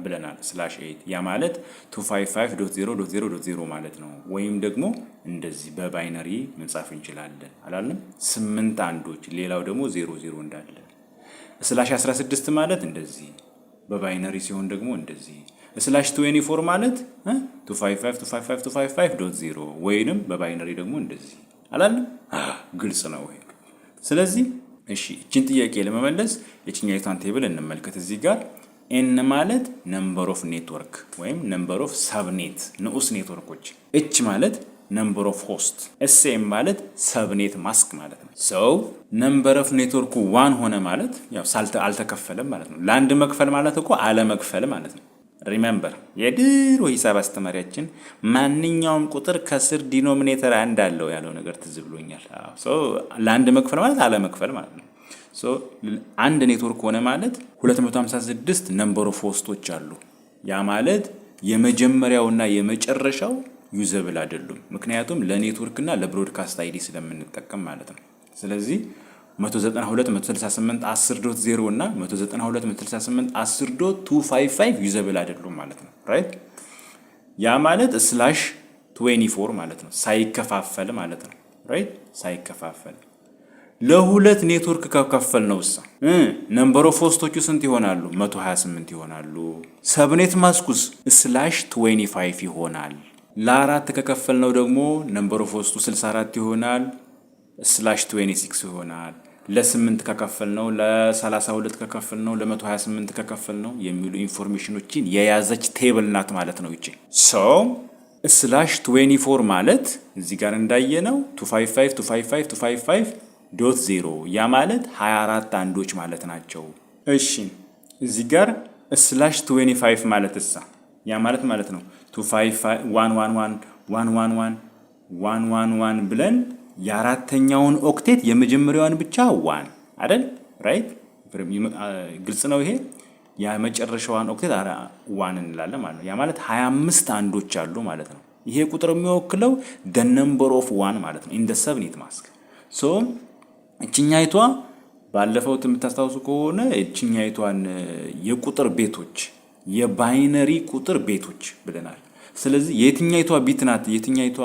ብለናል። /8 ያ ማለት 255.0.0.0 ማለት ነው። ወይም ደግሞ እንደዚህ በባይነሪ መጻፍ እንችላለን አላለም? 8 አንዶች ሌላው ደግሞ 00 እንዳለ። /16 ማለት እንደዚህ በባይነሪ ሲሆን ደግሞ እንደዚህ። /24 ማለት 255.255.255.0 ወይንም በባይነሪ ደግሞ እንደዚህ አላለም? ግልጽ ነው ይሄ። ስለዚህ እሺ እቺን ጥያቄ ለመመለስ የትኛይቷን ቴብል እንመልከት። እዚህ ጋር ኤን ማለት ነምበር ኦፍ ኔትወርክ ወይም ነምበር ኦፍ ሰብኔት ንዑስ ኔትወርኮች፣ ኤች ማለት ነምበር ኦፍ ሆስት፣ ኤስኤም ማለት ሰብኔት ማስክ ማለት ነው። ሰው ነምበር ኦፍ ኔትወርኩ 1 ሆነ ማለት ያው አልተከፈለም ማለት ነው። ለአንድ መክፈል ማለት እኮ አለመክፈል ማለት ነው። ሪሜምበር የድሮ ሂሳብ አስተማሪያችን ማንኛውም ቁጥር ከስር ዲኖሚኔተር አንድ አለው ያለው ነገር ትዝ ብሎኛል። ሶ ለአንድ መክፈል ማለት አለመክፈል ማለት ነው። ሶ አንድ ኔትወርክ ሆነ ማለት 256 ነምበር ኦፍ ሆስቶች አሉ። ያ ማለት የመጀመሪያውና የመጨረሻው ዩዘብል አይደሉም። ምክንያቱም ለኔትወርክና ለብሮድካስት አይዲ ስለምንጠቀም ማለት ነው። ስለዚህ 192 168 10.0 እና 192 168 10.255 ዩዘብል አይደሉም ማለት ነው። ራይት ያ ማለት /24 ማለት ነው። ሳይከፋፈል ማለት ነው። ራይት ሳይከፋፈል ለሁለት ኔትወርክ ከከፈል ነው እሳ ነምበር ኦፍ ሆስቶቹ ስንት ይሆናሉ? 128 ይሆናሉ። ሰብኔት ማስኩስ /25 ይሆናል። ለአራት ከከፈል ነው ደግሞ ነምበር ኦፍ ሆስቱ 64 ይሆናል። /26 ይሆናል። ለ8 ከከፈል ነው፣ ለ32 ከከፈል ነው፣ ለ128 ከከፈል ነው የሚሉ ኢንፎርሜሽኖችን የያዘች ቴብል ናት ማለት ነው። እቺ ሶ /24 ማለት እዚህ ጋር እንዳየነው 255.255.0 ያ ማለት 24 አንዶች ማለት ናቸው። እሺ እዚህ ጋር /25 ማለት እሳ ያ ማለት ነው 255.111.111 ብለን የአራተኛውን ኦክቴት የመጀመሪያውን ብቻ 1 አይደል? ራይት ግልጽ ነው ይሄ። የመጨረሻዋን ኦክቴት 1 እንላለን ማለት ነው። ያ ማለት 25 አንዶች አሉ ማለት ነው። ይሄ ቁጥር የሚወክለው the number of one ማለት ነው in the subnet mask so እቺኛይቷ ባለፈው የምታስታውሱ ከሆነ እቺኛይቷን የቁጥር ቤቶች የባይነሪ ቁጥር ቤቶች ብለናል ስለዚህ የትኛይቷ ቢት ናት የትኛይቷ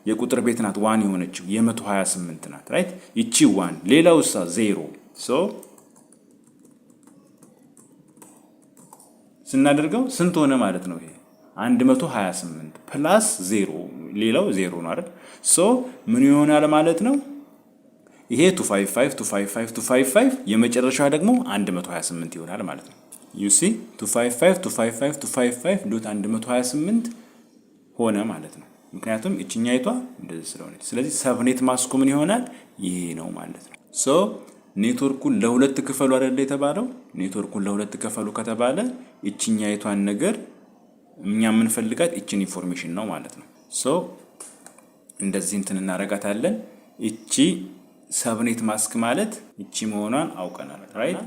የቁጥር ቤት ናት 1 የሆነችው የ128 ናት ራይት እቺ 1 ሌላውሳ 0 so ስናደርገው ስንት ሆነ ማለት ነው ይሄ 128 ፕላስ 0 ሌላው 0 ነው አይደል ሶ ምን ይሆናል ማለት ነው ይሄ 255 የመጨረሻ ደግሞ 128 ይሆናል ማለት ነው you see 255 ዶት 128 ሆነ ማለት ነው ምክንያቱም እቺኛይቷ እንደዚህ ስለሆነች ስለዚህ ሰብኔት ማስኩ ምን ይሆናል ይሄ ነው ማለት ነው ሶ ኔትወርኩን ለሁለት ክፈሉ አይደል የተባለው ኔትወርኩን ለሁለት ክፈሉ ከተባለ እቺኛይቷን ነገር እኛ ምን ፈልጋት እቺን ኢንፎርሜሽን ነው ማለት ነው ሶ እንደዚህ እንትን እናረጋታለን እቺ ሰብኔት ማስክ ማለት እቺ መሆኗን አውቀናል ራይት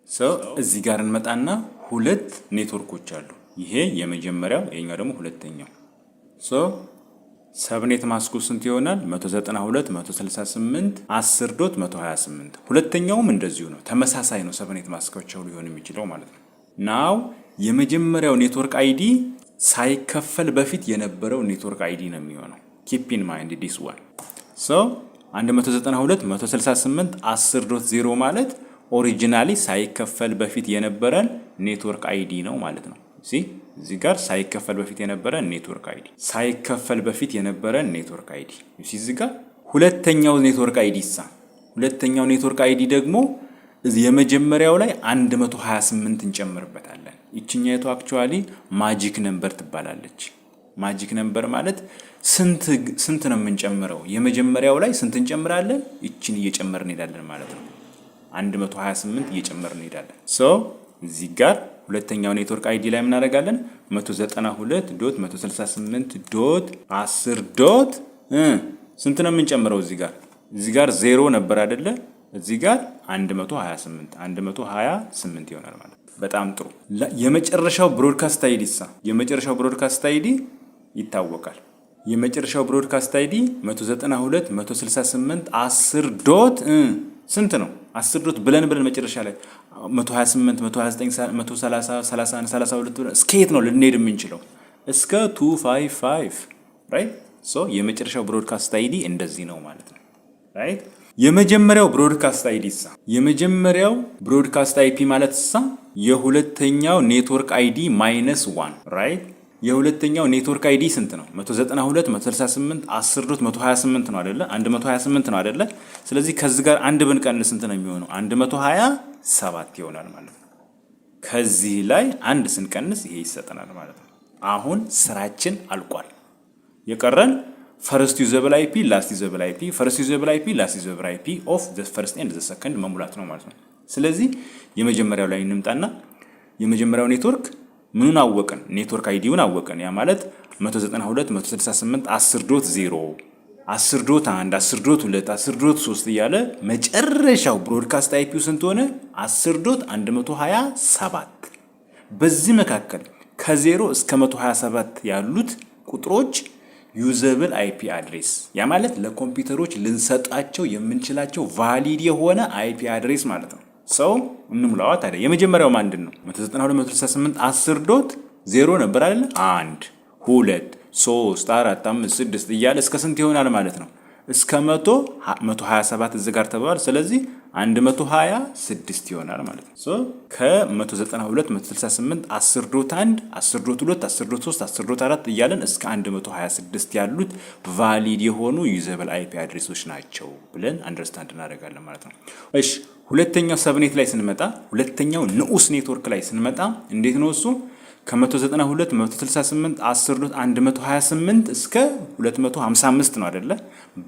ሶ እዚህ ጋር እንመጣና ሁለት ኔትወርኮች አሉ ይሄ የመጀመሪያው ይሄኛው ደግሞ ሁለተኛው ሶ ሰብኔት ማስኩ ስንት ይሆናል 192 168 10.128 ሁለተኛውም እንደዚሁ ነው ተመሳሳይ ነው ሰብኔት ማስኮቻው ሊሆን የሚችለው ማለት ነው ናው የመጀመሪያው ኔትወርክ አይዲ ሳይከፈል በፊት የነበረው ኔትወርክ አይዲ ነው የሚሆነው keep in mind this one so 192 168 10.0 ማለት ኦሪጂናሊ ሳይከፈል በፊት የነበረን ኔትወርክ አይዲ ነው ማለት ነው እዚህ ጋር ሳይከፈል በፊት የነበረ ኔትወርክ አይዲ ሳይከፈል በፊት የነበረ ኔትወርክ አይዲ እዚህ ጋር ሁለተኛው ኔትወርክ አይዲሳ ሁለተኛው ኔትወርክ አይዲ ደግሞ እዚህ የመጀመሪያው ላይ 128 እንጨምርበታለን እቺኛይቱ አክቹአሊ ማጂክ ነምበር ትባላለች ማጂክ ነምበር ማለት ስንት ነው የምንጨምረው የመጀመሪያው ላይ ስንት እንጨምራለን እቺን እየጨመርን እንሄዳለን ማለት ነው 128 እየጨመርን እንሄዳለን ሶ እዚህ ጋር ሁለተኛው ኔትወርክ አይዲ ላይ ምን እናደርጋለን 192.168.10. ስንት ነው የምንጨምረው እዚህ ጋር 0 ነበር አይደለ እዚህ ጋር 128 ይሆናል ማለት በጣም ጥሩ የመጨረሻው ብሮድካስት አይዲ ይታወቃል የመጨረሻው ብሮድካስት አይዲ 192.168.10. ስንት ነው 10 ብለን መጨረሻ ላይ 128 129 130 31 32 ስኬት ነው ልንሄድ የምንችለው እስከ 255 ራይት ሶ የመጨረሻው ብሮድካስት አይዲ እንደዚህ ነው ማለት ነው ራይት የመጀመሪያው ብሮድካስት አይፒ ማለት የሁለተኛው ኔትወርክ አይዲ -1 ራይት የሁለተኛው ኔትወርክ አይዲ ስንት ነው 192 168 10.128 ነው አይደለ 128 ነው አይደለ ስለዚህ ከዚህ ጋር አንድ ብንቀንስ ስንት ነው የሚሆነው 127 ይሆናል ማለት ነው ከዚህ ላይ አንድ ስንቀንስ ይሄ ይሰጠናል ማለት ነው አሁን ስራችን አልቋል የቀረን first usable IP last usable IP first usable IP last usable IP of the first and the second መሙላት ነው ማለት ነው ስለዚህ የመጀመሪያው ላይ እንምጣና የመጀመሪያው ኔትወርክ ምኑን አወቀን ኔትወርክ አይዲውን አወቀን ያ ማለት 192 168 10.0 10.1 10.2 10.3 እያለ መጨረሻው ብሮድካስት አይፒው ስንት ሆነ 10.127 በዚህ መካከል ከ0 እስከ 127 ያሉት ቁጥሮች ዩዘብል አይፒ አድሬስ ያ ማለት ለኮምፒውተሮች ልንሰጣቸው የምንችላቸው ቫሊድ የሆነ አይፒ አድሬስ ማለት ነው ሰው እንሙላው ታዲያ የመጀመሪያው ማንድን ነው 192 168 10.0 ነበር አይደል 1 2 3 4 5 6 እያለ እስከ ስንት ይሆናል ማለት ነው እስከ 127 እዚህ ጋር ተባለ ስለዚህ 126 ይሆናል ማለት ነው ሶ ከ192 168 10.1 10.2 10.3 10.4 እያለን እስከ 126 ያሉት ቫሊድ የሆኑ ዩዘብል አይፒ አድሬሶች ናቸው ብለን አንደርስታንድ እናደርጋለን ማለት ነው እሺ ሁለተኛው ሰብኔት ላይ ስንመጣ ሁለተኛው ንዑስ ኔትወርክ ላይ ስንመጣ እንዴት ነው እሱ ከ192 168 10.128 እስከ 255 ነው አይደለ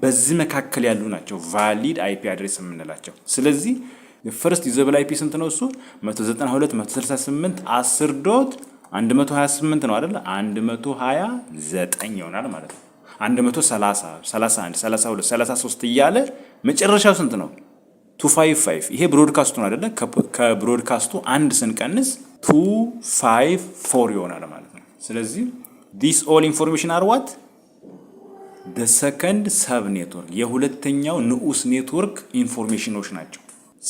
በዚህ መካከል ያሉ ናቸው ቫሊድ አይፒ አድሬስ የምንላቸው ስለዚህ የፈርስት ዩዘብል አይፒ ስንት ነው እሱ 192 168 10.128 ነው አይደለ 129 ይሆናል ማለት ነው 130 31 32 33 እያለ መጨረሻው ስንት ነው 255 ይሄ ብሮድካስቱ ነው አይደለ ከብሮድካስቱ አንድ ስንቀንስ 254 ይሆናል ማለት ነው ስለዚህ this all information are what the second ሰብ ኔትወርክ የሁለተኛው ንዑስ ኔትወርክ ኢንፎርሜሽኖች ናቸው።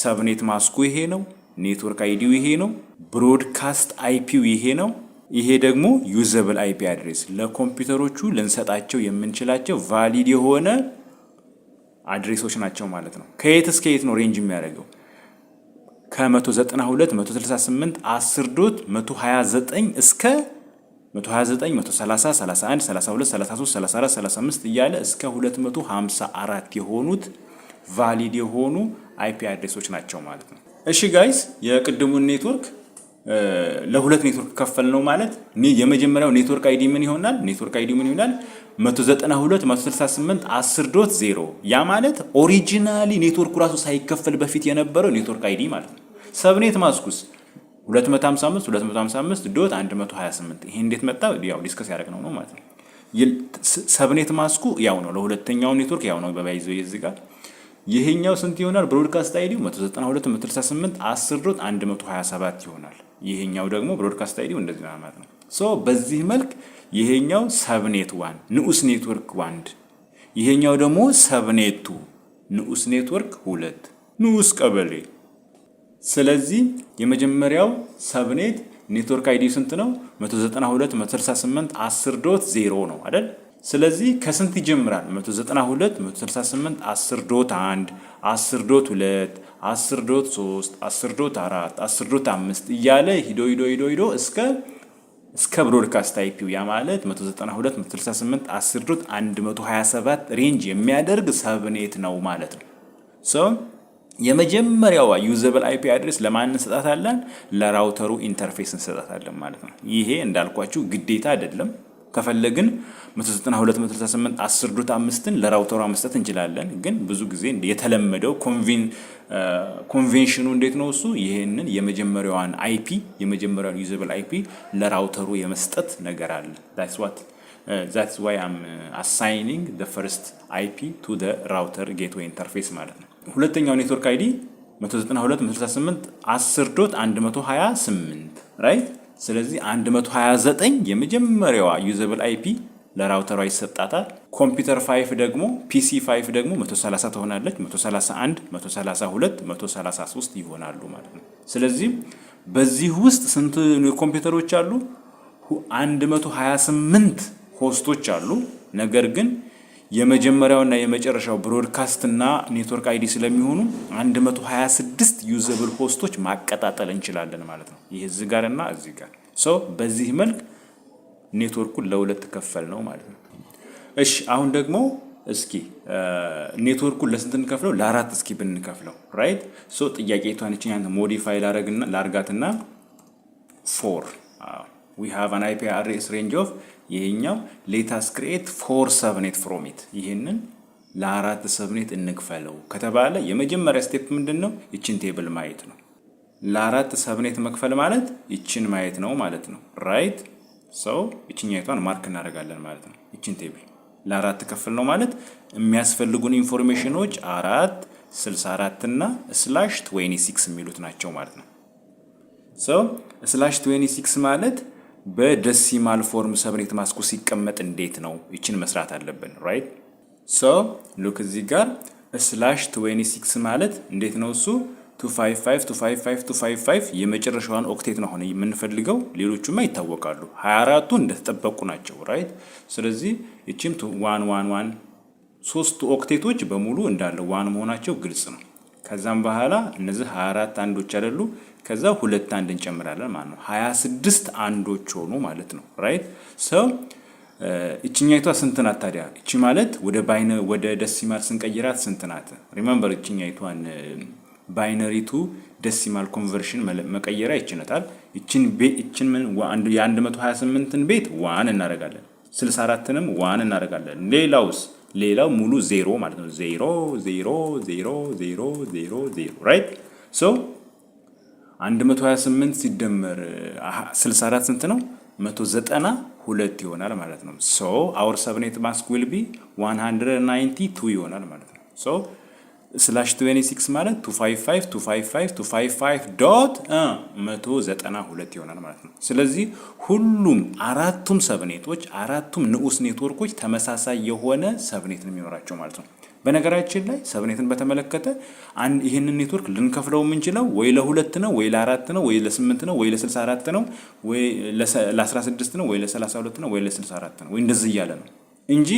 ሰብኔት ማስኩ ይሄ ነው። ኔትወርክ አይዲው ይሄ ነው። ብሮድካስት አይፒው ይሄ ነው። ይሄ ደግሞ ዩዘብል አይፒ አድሬስ ለኮምፒውተሮቹ ልንሰጣቸው የምንችላቸው ቫሊድ የሆነ አድሬሶች ናቸው ማለት ነው። ከየት እስከ የት ነው ሬንጅ የሚያደርገው? ከ192 168 10 ዶት 129 እስከ 129 130 31 32 33 34 35 እያለ እስከ 254 የሆኑት ቫሊድ የሆኑ አይፒ አድሬሶች ናቸው ማለት ነው። እሺ ጋይስ የቅድሙን ኔትወርክ ለሁለት ኔትወርክ ከፈል ነው ማለት የመጀመሪያው ኔትወርክ አይዲ ምን ይሆናል? ኔትወርክ አይዲ ምን ይሆናል? 192 168 10.0 ያ ማለት ኦሪጂናሊ ኔትወርኩ ራሱ ሳይከፈል በፊት የነበረው ኔትወርክ አይዲ ማለት ነው። ሰብኔት ማስኩስ 255 255.128 ይሄ እንዴት መጣ? ያው ዲስከስ ያደረግነው ነው ማለት ነው። ሰብኔት ማስኩ ያው ነው ለሁለተኛው ኔትወርክ ያው ነው በባይዘው እዚህ ጋር ይሄኛው ስንት ይሆናል? ብሮድካስት አይዲው 192 168 10.127 ይሆናል። ይሄኛው ደግሞ ብሮድካስት አይዲው እንደዚህ ነው ማለት ነው። ሶ በዚህ መልክ ይሄኛው ሰብኔት 1 ንዑስ ኔትወርክ 1 ይሄኛው ደግሞ ሰብኔት 2 ንዑስ ኔትወርክ 2 ንዑስ ቀበሌ። ስለዚህ የመጀመሪያው ሰብኔት ኔትወርክ አይዲ ስንት ነው? 192 168 10.0 ነው አይደል? ስለዚህ ከስንት ይጀምራል? 192 168 10.1 10.2 10.3 10.4 10.5 እያለ ሂዶ እስከ ብሮድካስት አይፒው ያ ማለት 192 168 10.127 ሬንጅ የሚያደርግ ሰብኔት ነው ማለት ነው። ሶ የመጀመሪያው ዩዘብል አይፒ አድሬስ ለማን እንሰጣታለን? ለራውተሩ ኢንተርፌስ እንሰጣታለን ማለት ነው። ይሄ እንዳልኳችሁ ግዴታ አይደለም። ከፈለግን 192 168 10.5ን ለራውተሯ መስጠት እንችላለን። ግን ብዙ ጊዜ የተለመደው ኮንቬንሽኑ እንዴት ነው? እሱ ይሄንን የመጀመሪያዋን አይፒ የመጀመሪያዋን ዩዘብል አይፒ ለራውተሩ የመስጠት ነገር አለ። that's why I'm assigning the first IP to the router gateway interface ማለት ነው። ሁለተኛው ኔትወርክ አይዲ 192 168 10.128 ራይት። ስለዚህ 129 የመጀመሪያዋ ዩዘብል አይፒ ለራውተሯ ይሰጣታል። ኮምፒውተር 5 ደግሞ ፒሲ 5 ደግሞ 130 ትሆናለች። 131 132 133 ይሆናሉ ማለት ነው። ስለዚህ በዚህ ውስጥ ስንት ኮምፒውተሮች አሉ? 128 ሆስቶች አሉ። ነገር ግን የመጀመሪያውና የመጨረሻው ብሮድካስት እና ኔትወርክ አይዲ ስለሚሆኑ 126 ዩዘብል ሆስቶች ማቀጣጠል እንችላለን ማለት ነው። ይሄ እዚህ ጋርና እዚህ ጋር ሶ በዚህ መልክ ኔትወርኩን ለሁለት ከፈል ነው ማለት ነው። እሺ አሁን ደግሞ እስኪ ኔትወርኩን ለስንት እንከፍለው? ለአራት እስኪ ብንከፍለው ራይት። ሶ ጥያቄቷን እቺን ሞዲፋይ ላርጋትና 4 we have an IP address range of ይሄኛው let us create 4 subnet from it ይሄንን ለአራት ሰብኔት እንክፈለው ከተባለ የመጀመሪያ ስቴፕ ምንድነው? እቺን ቴብል ማየት ነው። ለአራት ሰብኔት መክፈል ማለት እቺን ማየት ነው ማለት ነው ራይት። ሶ እቺኛይቷን ማርክ እናደርጋለን ማለት ነው። እቺን ቴብል ለአራት ከፍል ነው ማለት የሚያስፈልጉን ኢንፎርሜሽኖች 4 64 እና /26 የሚሉት ናቸው ማለት ነው። ሶ /26 ማለት በደሲማል ፎርም ሰብኔት ማስኩ ሲቀመጥ እንዴት ነው? እቺን መስራት አለብን ራይት። ሶ ሉክ እዚህ ጋር /26 ማለት እንዴት ነው? እሱ 255 255 255 የመጨረሻዋን ኦክቴት ነው ሆነ የምንፈልገው። ሌሎቹማ ይታወቃሉ 24ቱ እንደተጠበቁ ናቸው ራይት። ስለዚህ እቺም 111 ሶስት ኦክቴቶች በሙሉ እንዳለ 1 መሆናቸው ግልጽ ነው። ከዛም በኋላ እነዚህ 24 አንዶች አይደሉ? ከዛ 2 አንድ እንጨምራለን ማለት ነው 26 አንዶች ሆኑ ማለት ነው ራይት። ሶ እቺኛይቷ ስንት ናት ታዲያ? እቺ ማለት ወደ ደሲማል ስንቀይራት ስንት ናት? ሪሜምበር እቺኛይቷን ባይነሪ ቱ ደሲማል ኮንቨርሽን መቀየሪያ ይችላል። እቺን ምን የ128ን ቤት 1 እናደርጋለን፣ 64ንም 1 እናደርጋለን። ሌላው ሙሉ 0 ማለት ነው 0 0 0 0 0 0 ራይት። ሶ 128 ሲደመር 64 ስንት ነው? 192 ይሆናል ማለት ነው። ሶ our subnet mask will be 192 ይሆናል ማለት ነው። ሶ /26 ማለት 255.255.192 ይሆናል ማለት ነው። ስለዚህ ሁሉም አራቱም ሰብኔቶች አራቱም ንዑስ ኔትወርኮች ተመሳሳይ የሆነ ሰብኔት ነው የሚኖራቸው ማለት ነው። በነገራችን ላይ ሰብኔትን በተመለከተ ይህንን ኔትወርክ ልንከፍለው የምንችለው ወይ ለ2 ነው ወይ ለ4 ነው ወይ ለ8 ነው ወይ ለ64 ነው ወይ ለ16 ነው ወይ ለ32 ነው ወይ ለ64 ነው ወይ እንደዚህ እያለ ነው እንጂ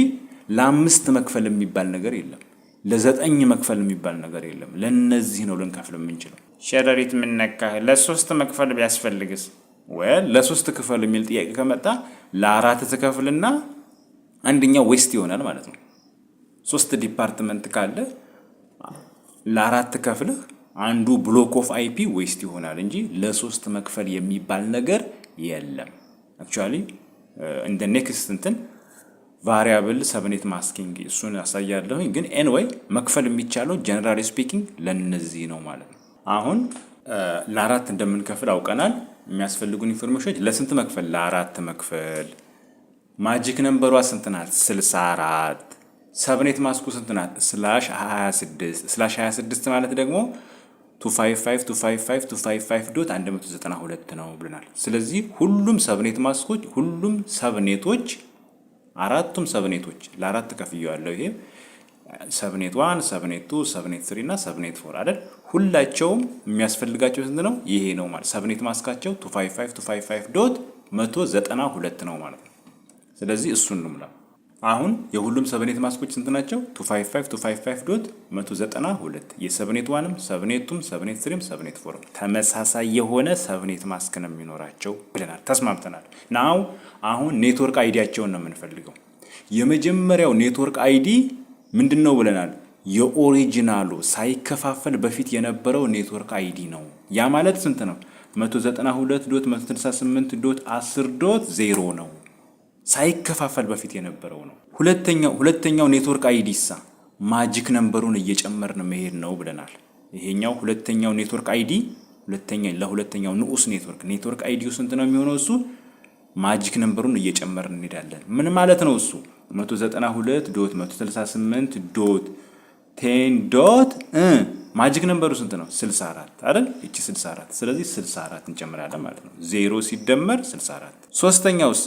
ለ5 መክፈል የሚባል ነገር የለም። ለ9 መክፈል የሚባል ነገር የለም። ለነዚህ ነው ልንከፍል የምንችለው። ሸረሪት ምን ነካህ? ለ3 መክፈል ቢያስፈልግስ? ወይ ለ3 ክፈል የሚል ጥያቄ ከመጣ ለ4 ትከፍልና አንደኛው ዌስት ይሆናል ማለት ነው። 3 ዲፓርትመንት ካለ ለ4 ከፍለህ አንዱ ብሎክ ኦፍ አይፒ ዌስት ይሆናል እንጂ ለ3 መክፈል የሚባል ነገር የለም። አክቹአሊ እንደ ኔክስት እንትን ቫሪያብል ሰብኔት ማስኪንግ እሱን ያሳያለሁ። ግን ኤንዌይ መክፈል የሚቻለው ጀነራሊ ስፒኪንግ ለነዚህ ነው ማለት ነው። አሁን ለ4 እንደምንከፍል አውቀናል። የሚያስፈልጉን ኢንፎርሜሽኖች ለስንት መክፈል? ለ4 መክፈል። ማጂክ ነምበሯ ስንት ናት? 64። ሰብኔት ማስኩ ስንት ናት? /26 /26 ማለት ደግሞ 255.255.192 ነው ብለናል። ስለዚህ ሁሉም ሰብኔት ማስኮች ሁሉም ሰብኔቶች አራቱም ሰብኔቶች ለ4 ከፍየዋለሁ። ይሄ ሰብኔት 1 ሰብኔት 2 ሰብኔት 3 እና ሰብኔት 4 አይደል? ሁላቸውም የሚያስፈልጋቸው ስንት ነው? ይሄ ነው ማለት ሰብኔት ማስካቸው 255.255.192 ነው ማለት ነው። ስለዚህ እሱን ነው ማለት አሁን የሁሉም ሰብኔት ማስኮች ስንት ናቸው? 255.255.192 የሰብኔት 1ም ሰብኔቱም ሰብኔት 3ም ሰብኔት 4ም ተመሳሳይ የሆነ ሰብኔት ማስክ ነው የሚኖራቸው ብለናል። ተስማምተናል። ናው አሁን ኔትወርክ አይዲያቸውን ነው የምንፈልገው። የመጀመሪያው ኔትወርክ አይዲ ምንድነው ብለናል? የኦሪጂናሉ ሳይከፋፈል በፊት የነበረው ኔትወርክ አይዲ ነው። ያ ማለት ስንት ነው? 192.168.10.0 ነው። ሳይከፋፈል በፊት የነበረው ነው። ሁለተኛው ኔትወርክ አይዲሳ ማጂክ ነምበሩን እየጨመርን መሄድ ነው ብለናል። ይሄኛው ሁለተኛው ኔትወርክ አይዲ ለሁለተኛው ንዑስ ኔትወርክ አይዲው ስንት ነው የሚሆነው? እሱ ማጂክ ነምበሩን እየጨመርን እንሄዳለን። ምን ማለት ነው እሱ? 192.168.10. ማጂክ ነምበሩ ስንት ነው? 64 አይደል? እቺ 64። ስለዚህ 64 እንጨምራለን ማለት ነው። 0 ሲደመር 64። ሶስተኛውሳ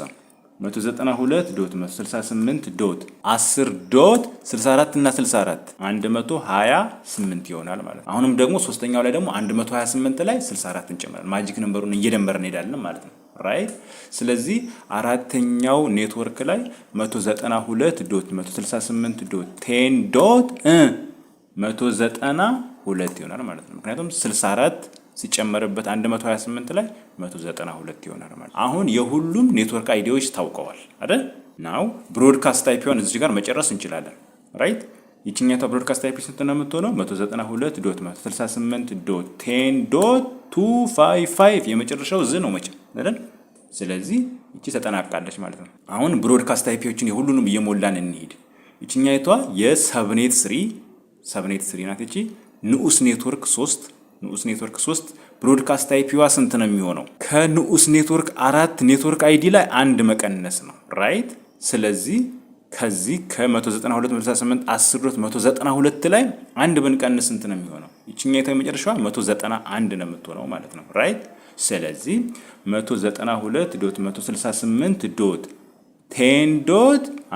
192.168.10.64 እና 64 128 ይሆናል ማለት ነው። አሁንም ደግሞ ሶስተኛው ላይ ደግሞ 128 ላይ 64 እንጨምራለን። ማጂክ ነምበሩን እየደመርን እንሄዳለን ማለት ነው። ራይት። ስለዚህ አራተኛው ኔትወርክ ላይ 192.168.10.192 ይሆናል ማለት ነው። ምክንያቱም 64 ሲጨመርበት 128 ላይ 192 ይሆናል ማለት። አሁን የሁሉም ኔትወርክ አይዲዎች ታውቀዋል አይደል? ናው ብሮድካስት አይፒውን እዚህ ጋር መጨረስ እንችላለን። ራይት። ይችኛቷ ብሮድካስት አይፒ ስንት ነው የምትሆነው? 192.168.10.255 የመጨረሻው ዝ ነው መቼም አይደል? ስለዚህ እቺ ተጠናቃለች ማለት ነው። አሁን ብሮድካስት አይፒዎችን የሁሉንም እየሞላን እንሂድ። ይችኛቷ የሰብኔት 3 ናት። እቺ ንዑስ ኔትወርክ 3 ብሮድካስት አይፒዋ ስንት ነው የሚሆነው? ከንዑስ ኔትወርክ 4 ኔትወርክ አይዲ ላይ አንድ መቀነስ ነው። ራይት። ስለዚህ ከዚህ ከ192.168.10.192 ላይ አንድ ብንቀንስ ስንት ነው የሚሆነው? ይችኛይቷ የመጨረሻዋ 191 ነው የምትሆነው ማለት ነው። ራይት። ስለዚህ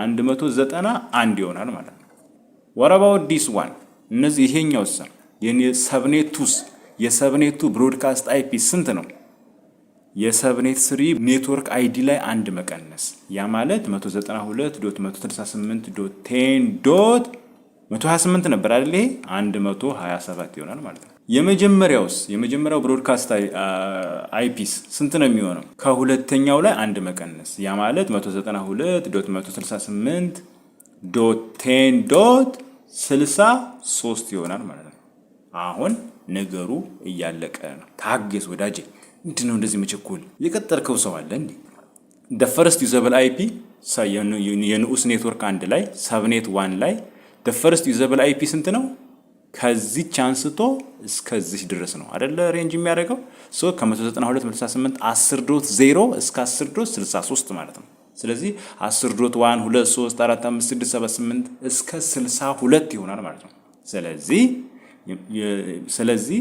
192.168.10.191 ይሆናል ማለት ነው። what about this one? እነዚህ ይሄኛው የሰብኔቱ ብሮድካስት አይፒ ስንት ነው? የሰብኔት 3 ኔትወርክ አይዲ ላይ አንድ መቀነስ፣ ያ ማለት 192.168.10.128 ነበር አይደል? ይሄ 127 ይሆናል ማለት ነው። የመጀመሪያው ብሮድካስት አይፒስ ስንት ነው የሚሆነው? ከሁለተኛው ላይ አንድ መቀነስ፣ ያ ማለት 192.168.10.63 ይሆናል ማለት ነው። አሁን ነገሩ እያለቀ ነው። ታገስ ወዳጄ። ምንድነው እንደዚህ መቸኮል? የቀጠርከው ሰው አለ እንዴ? the first usable IP የንዑስ ኔትወርክ 1 ላይ ሰብኔት 1 ላይ the first usable IP ስንት ነው? ከዚህ አንስቶ እስከዚህ ድረስ ነው አይደለ? ሬንጅ የሚያደርገው ከ192.168.10.0 እስከ 10.63 ማለት ነው። ስለዚህ 10.1 2 3 4 5 6 7 8 እስከ 62 ይሆናል ማለት ነው። ስለዚህ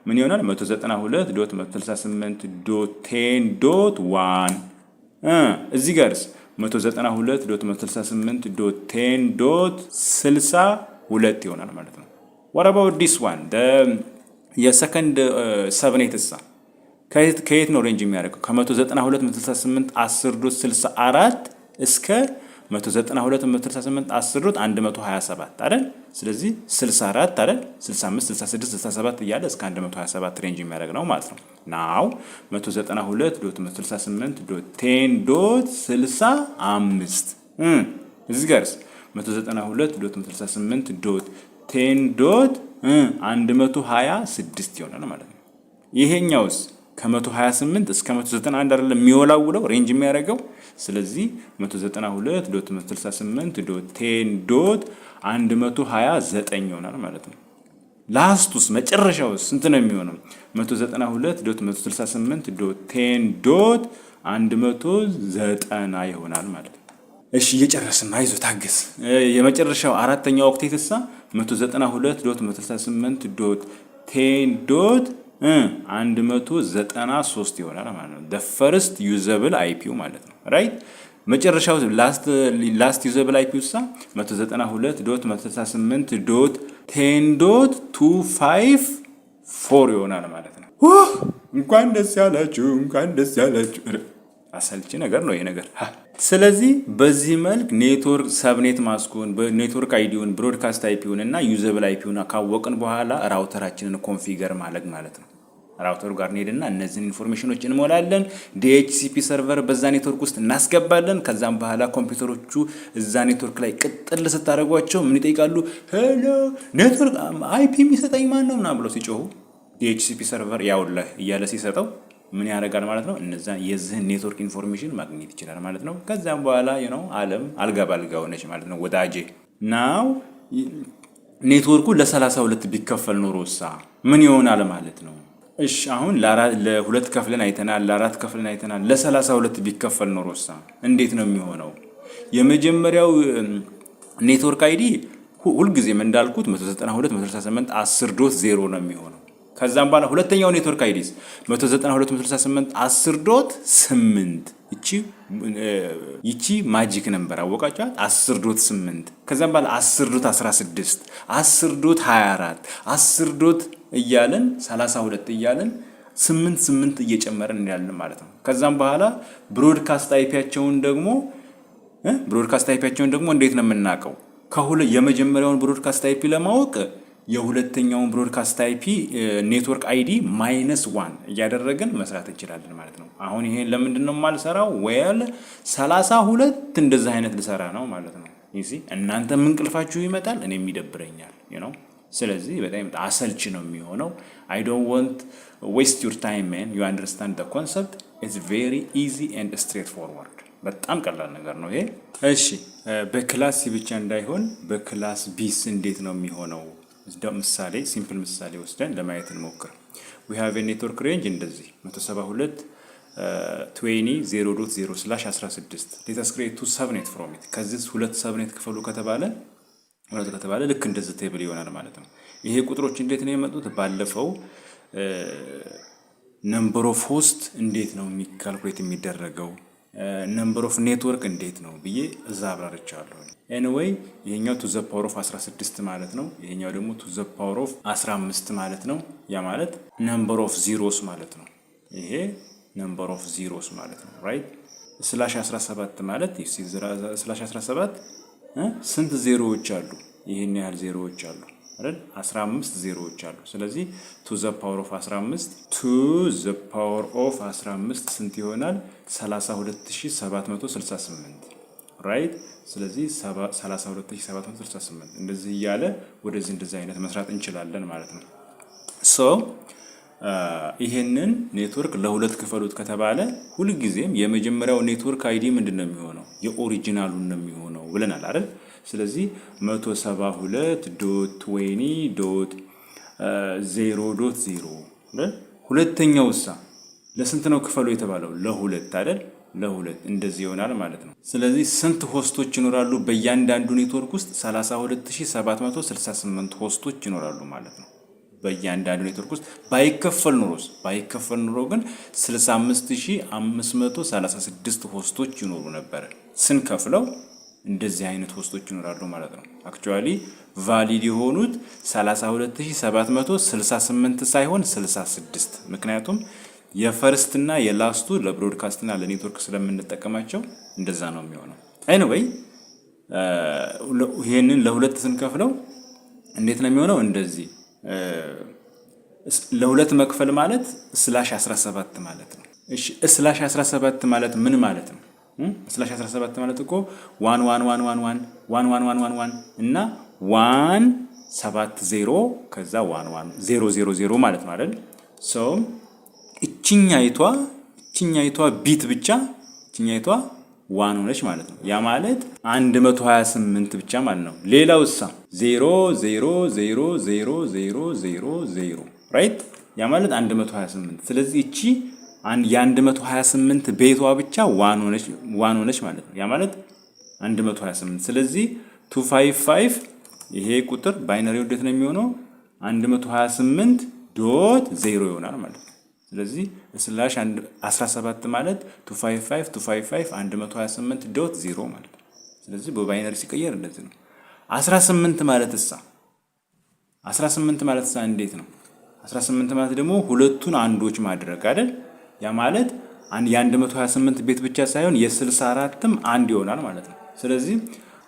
ምን ይሆናል? 192.168.10.1 እዚህ ጋርስ 192.168.10.62 ይሆናል ማለት ነው። what about this one የሰከንድ ሰብኔት እሳ ከየት ነው ሬንጅ የሚያደርገው? ከ192.168.10.64 እስከ 192.168.10.127 አይደል? ስለዚህ 64 አይደል? 65 66 67 እያለ እስከ 127 ሬንጅ የሚያደርግ ነው ማለት ነው። ናው 192.168.10.65 እዚህ ጋርስ 192.168.10.126 ይሆናል ማለት ነው። ይሄኛውስ ከ128 እስከ 191 አይደለም የሚወላውለው ሬንጅ የሚያደርገው። ስለዚህ 192.168.10.129 ይሆናል ማለት ነው። ላስቱስ መጨረሻው ስንት ነው የሚሆነው? 192.168.10.190 ይሆናል ማለት ነው። እሺ እየጨረስን አይዞ ታገስ። የመጨረሻው አራተኛው ኦክቴትሳ 192.168.10.193 ይሆናል ማለት ነው። the first usable IP ማለት ነው ራይት። መጨረሻው ላስት ዩዘብል አይፒው ሳ 192.168.10.254 ይሆናል ማለት ነው። እንኳን ደስ ያላችሁ። አሰልቺ ነገር ነው ይሄ ነገር። ስለዚህ በዚህ መልክ ኔትወርክ ሰብኔት ማስኩን በኔትወርክ አይዲውን ብሮድካስት አይፒውን እና ዩዘብል አይፒውን ካወቅን በኋላ ራውተራችንን ኮንፊገር ማድረግ ማለት ነው። ራውተሩ ጋር እንሄድና እነዚህን ኢንፎርሜሽኖች እንሞላለን። ዲኤችሲፒ ሰርቨር በዛ ኔትወርክ ውስጥ እናስገባለን። ከዛም በኋላ ኮምፒውተሮቹ እዛ ኔትወርክ ላይ ቅጥል ስታደርጓቸው ምን ይጠይቃሉ? ሄሎ ኔትወርክ አይፒ የሚሰጠኝ ማን ነው ምናምን ብለው ሲጮሁ ዲኤችሲፒ ሰርቨር ያውልህ እያለ ሲሰጠው ምን ያደርጋል ማለት ነው? እነዛ የዚህን ኔትወርክ ኢንፎርሜሽን ማግኘት ይችላል ማለት ነው። ከዛም በኋላ ዓለም አልጋ ባልጋ ሆነች ማለት ነው ወዳጄ። ናው ኔትወርኩ ለ32 ቢከፈል ኖሮሳ ምን ይሆናል ማለት ነው? እሺ አሁን ለሁለት ከፍለን አይተናል፣ ለአራት ከፍለን አይተናል። ለ32 ቢከፈል ኖሮሳ እንዴት ነው የሚሆነው? የመጀመሪያው ኔትወርክ አይዲ ሁልጊዜም እንዳልኩት 192.168.10.0 ነው የሚሆነው። ከዛም በኋላ ሁለተኛው ኔትወርክ አይዲስ 192.168.10.8 ይቺ ማጂክ ነምበር አወቃችኋት? 10.8 ከዛም በኋላ 10.16 10.24 10 እያለን 32 እያለን 8 እየጨመረን እንላለን ማለት ነው። ከዛም በኋላ ብሮድካስት አይፒያቸውን ደግሞ እንዴት ነው የምናውቀው? የመጀመሪያውን ብሮድካስት አይፒ ለማወቅ የሁለተኛውን ብሮድካስት አይፒ ኔትወርክ አይዲ -1 እያደረግን መስራት እንችላለን ማለት ነው። አሁን ይሄን ለምንድን ነው የማልሰራው? ዌል 32 እንደዚህ አይነት ልሰራ ነው ማለት ነው። እሺ እናንተም እንቅልፋችሁ ይመጣል፣ እኔም ይደብረኛል ስለዚህ በጣም አሰልቺ ነው የሚሆነው። I don't want waste your time man, you understand the concept, it's very easy and straightforward። በጣም ቀላል ነገር ነው ይሄ። እሺ በክላስ ሲ ብቻ እንዳይሆን በክላስ ቢስ እንዴት ነው የሚሆነው? ምሳሌ ሲምፕል ምሳሌ ወስደን ለማየት እንሞክር። we have a network range እንደዚህ 172.20.0.0/16 let us create two subnet from it። ከዚህ ሁለት ሰብኔት ክፈሉ ከተባለ ልክ እንደዚህ ቴብል ይሆናል ማለት ነው። ይሄ ቁጥሮች እንዴት ነው የመጡት? ባለፈው ነምበር ኦፍ ሆስት እንዴት ነው የሚካልኩሌት የሚደረገው ነምበር ኦፍ ኔትወርክ እንዴት ነው ብዬ እዛ አብራርቻለሁ። ኤኒዌይ ይሄኛው ቱ ዘ ፓወር ኦፍ 16 ማለት ነው። ይሄኛው ደግሞ ቱ ዘ ፓወር ኦፍ 15 ማለት ነው። ያ ማለት ነምበር ኦፍ ዚሮስ ማለት ነው። ይሄ ነምበር ኦፍ ዚሮስ ማለት ነው ራይት። /17 ማለት /17 ስንት ዜሮዎች አሉ? ይሄን ያህል ዜሮዎች አሉ አይደል? 15 ዜሮዎች አሉ። ስለዚህ ቱ ዘ ፓወር ኦፍ 15 ስንት ይሆናል? 32768 ራይት። ስለዚህ 32768 እንደዚህ እያለ እንደዚህ አይነት መስራት እንችላለን ማለት ነው። ሶ ይሄንን ኔትወርክ ለሁለት ክፈሉት ከተባለ ሁልጊዜም የመጀመሪያው ኔትወርክ አይዲ ምንድነው የሚሆነው? የኦሪጂናሉን ነው የሚሆነው ብለናል አይደል? ስለዚህ 172.20.0.0 ሁለተኛውሳ ለስንት ነው ክፈሉ የተባለው? ለሁለት አይደል? ለሁለት እንደዚህ ይሆናል ማለት ነው። ስለዚህ ስንት ሆስቶች ይኖራሉ በእያንዳንዱ ኔትወርክ ውስጥ? 32768 ሆስቶች ይኖራሉ ማለት ነው በእያንዳንዱ ኔትወርክ ውስጥ። ባይከፈል ኑሮ ግን 65536 ሆስቶች ይኖሩ ነበር። ስንከፍለው እንደዚህ አይነት ሆስቶች ይኖራሉ ማለት ነው። አክቹአሊ ቫሊድ የሆኑት 32768 ሳይሆን 66። ምክንያቱም የፈርስት እና የላስቱ ለብሮድካስት እና ለኔትወርክ ስለምንጠቀማቸው እንደዛ ነው የሚሆነው። ኤኒዌይ ይሄንን ለሁለት ስንከፍለው እንዴት ነው የሚሆነው? እንደዚህ ለሁለት መክፈል ማለት /17 ማለት ነው። እሺ /17 ማለት ምን ማለት ነው? /17 ማለት እኮ 1 እና 170 ከዛ 11000 ማለት ነው አይደል? እችኛይቷ ቢት ብቻ እችኛይቷ 1 ሆነች ማለት ነው። ያ ማለት 128 ብቻ ማለት ነው። ሌላው 0000000 ራይት? ያ ማለት 128። ስለዚህ እቺ የ128 ቤቷ ብቻ 1 ሆነች ማለት ነው። ያ ማለት 128። ስለዚህ 255 ይሄ ቁጥር ባይነሪው እንዴት ነው የሚሆነው? 128.0 ይሆናል ማለት ነው። ስለዚህ /17 ማለት 255 128.0 ማለት ነው። ስለዚህ በባይነሪ ሲቀየር እንደዚህ ነው። 18 ማለት እንዴት ነው? 18 ማለት ደግሞ ሁለቱን አንዶች ማድረግ አይደል? ያ ማለት የ128 ቤት ብቻ ሳይሆን የ64ም አንድ ይሆናል ማለት ነው። ስለዚህ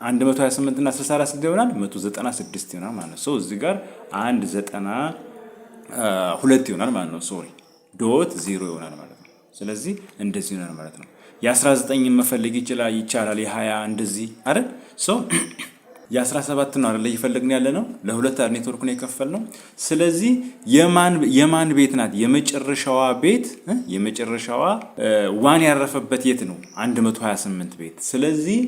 128 እና 64 ስንት ይሆናል? 196 ይሆናል ማለት ነው። እዚህ ጋር 192 ይሆናል ማለት ነው። ሶሪ .0 ይሆናል ማለት ነው። ስለዚህ እንደዚህ ይሆናል ማለት ነው። የ19 መፈለግ ይችላል የ20 እንደዚህ አይደል? የ17 ነው አይደል እየፈለግን ያለ ነው። ለሁለት ኔትወርክ ነው የከፈልነው። ስለዚህ የማን ቤት ናት? የመጨረሻዋ ቤት የመጨረሻዋ ዋን ያረፈበት የት ነው? 128 ቤት። ስለዚህ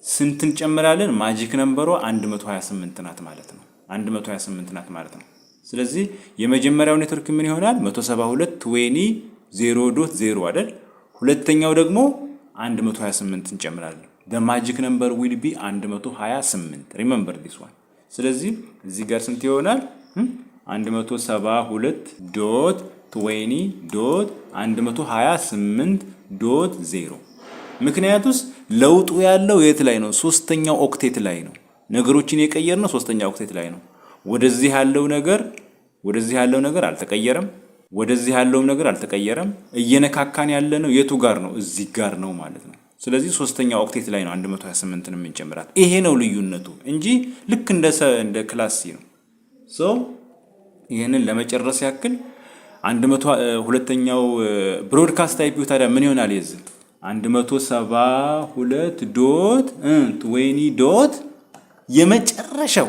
ስንት እንጨምራለን? ማጂክ ነምበሯ 128 ናት ማለት ነው። 128 ናት ማለት ነው። ስለዚህ የመጀመሪያው ኔትወርክ ምን ይሆናል? 172.20.0 አይደል? ሁለተኛው ደግሞ 128 እንጨምራለን። the magic number will be 128 remember this one። ስለዚህ እዚህ ጋር ስንት ይሆናል? 172.20.128.0 ምክንያቱስ ለውጡ ያለው የት ላይ ነው? ሶስተኛው ኦክቴት ላይ ነው። ነገሮችን የቀየርነው ሶስተኛው ኦክቴት ላይ ነው። ወደዚህ ያለው ነገር አልተቀየረም። ወደዚህ ያለው ነገር አልተቀየረም። እየነካካን ያለ ነው የቱ ጋር ነው? እዚህ ጋር ነው ማለት ነው። ስለዚህ ሶስተኛው ኦክቴት ላይ ነው 128ን የምንጨምራት። ይሄ ነው ልዩነቱ እንጂ ልክ እንደ ክላስ ሲ ነው። ይሄንን ለመጨረስ ያክል 102ኛው ብሮድካስት አይፒ ታዲያ ምን ይሆናል? የዚህ 172.20 የመጨረሻው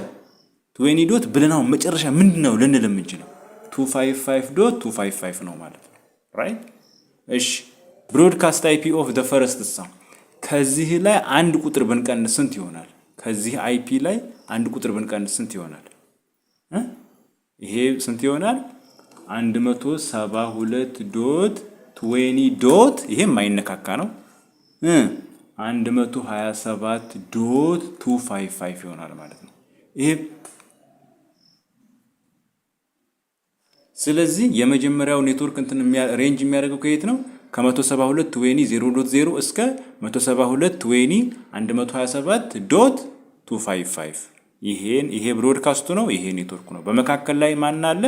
20 ብለናው መጨረሻ ምንድነው ልንል የምንችለው? 255.255 ነው ማለት ነው። ራይት? እሺ ብሮድካስት አይፒ ኦፍ ዘ ፈርስት ከዚህ ላይ አንድ ቁጥር ብንቀንስ ስንት ይሆናል? ከዚህ አይፒ ላይ አንድ ቁጥር ብንቀንስ ስንት ይሆናል? ይሄ ስንት ይሆናል? 172.20 ይሄ የማይነካካ ነው። 127.255 ይሆናል ማለት ነው። ይሄ ስለዚህ የመጀመሪያው ኔትወርክ ሬንጅ የሚያደርገው ከየት ነው? ከ172.20.0 እስከ 172.127.255 ይሄ ብሮድካስቱ ነው። ይሄ ኔትወርኩ ነው። በመካከል ላይ ማን አለ?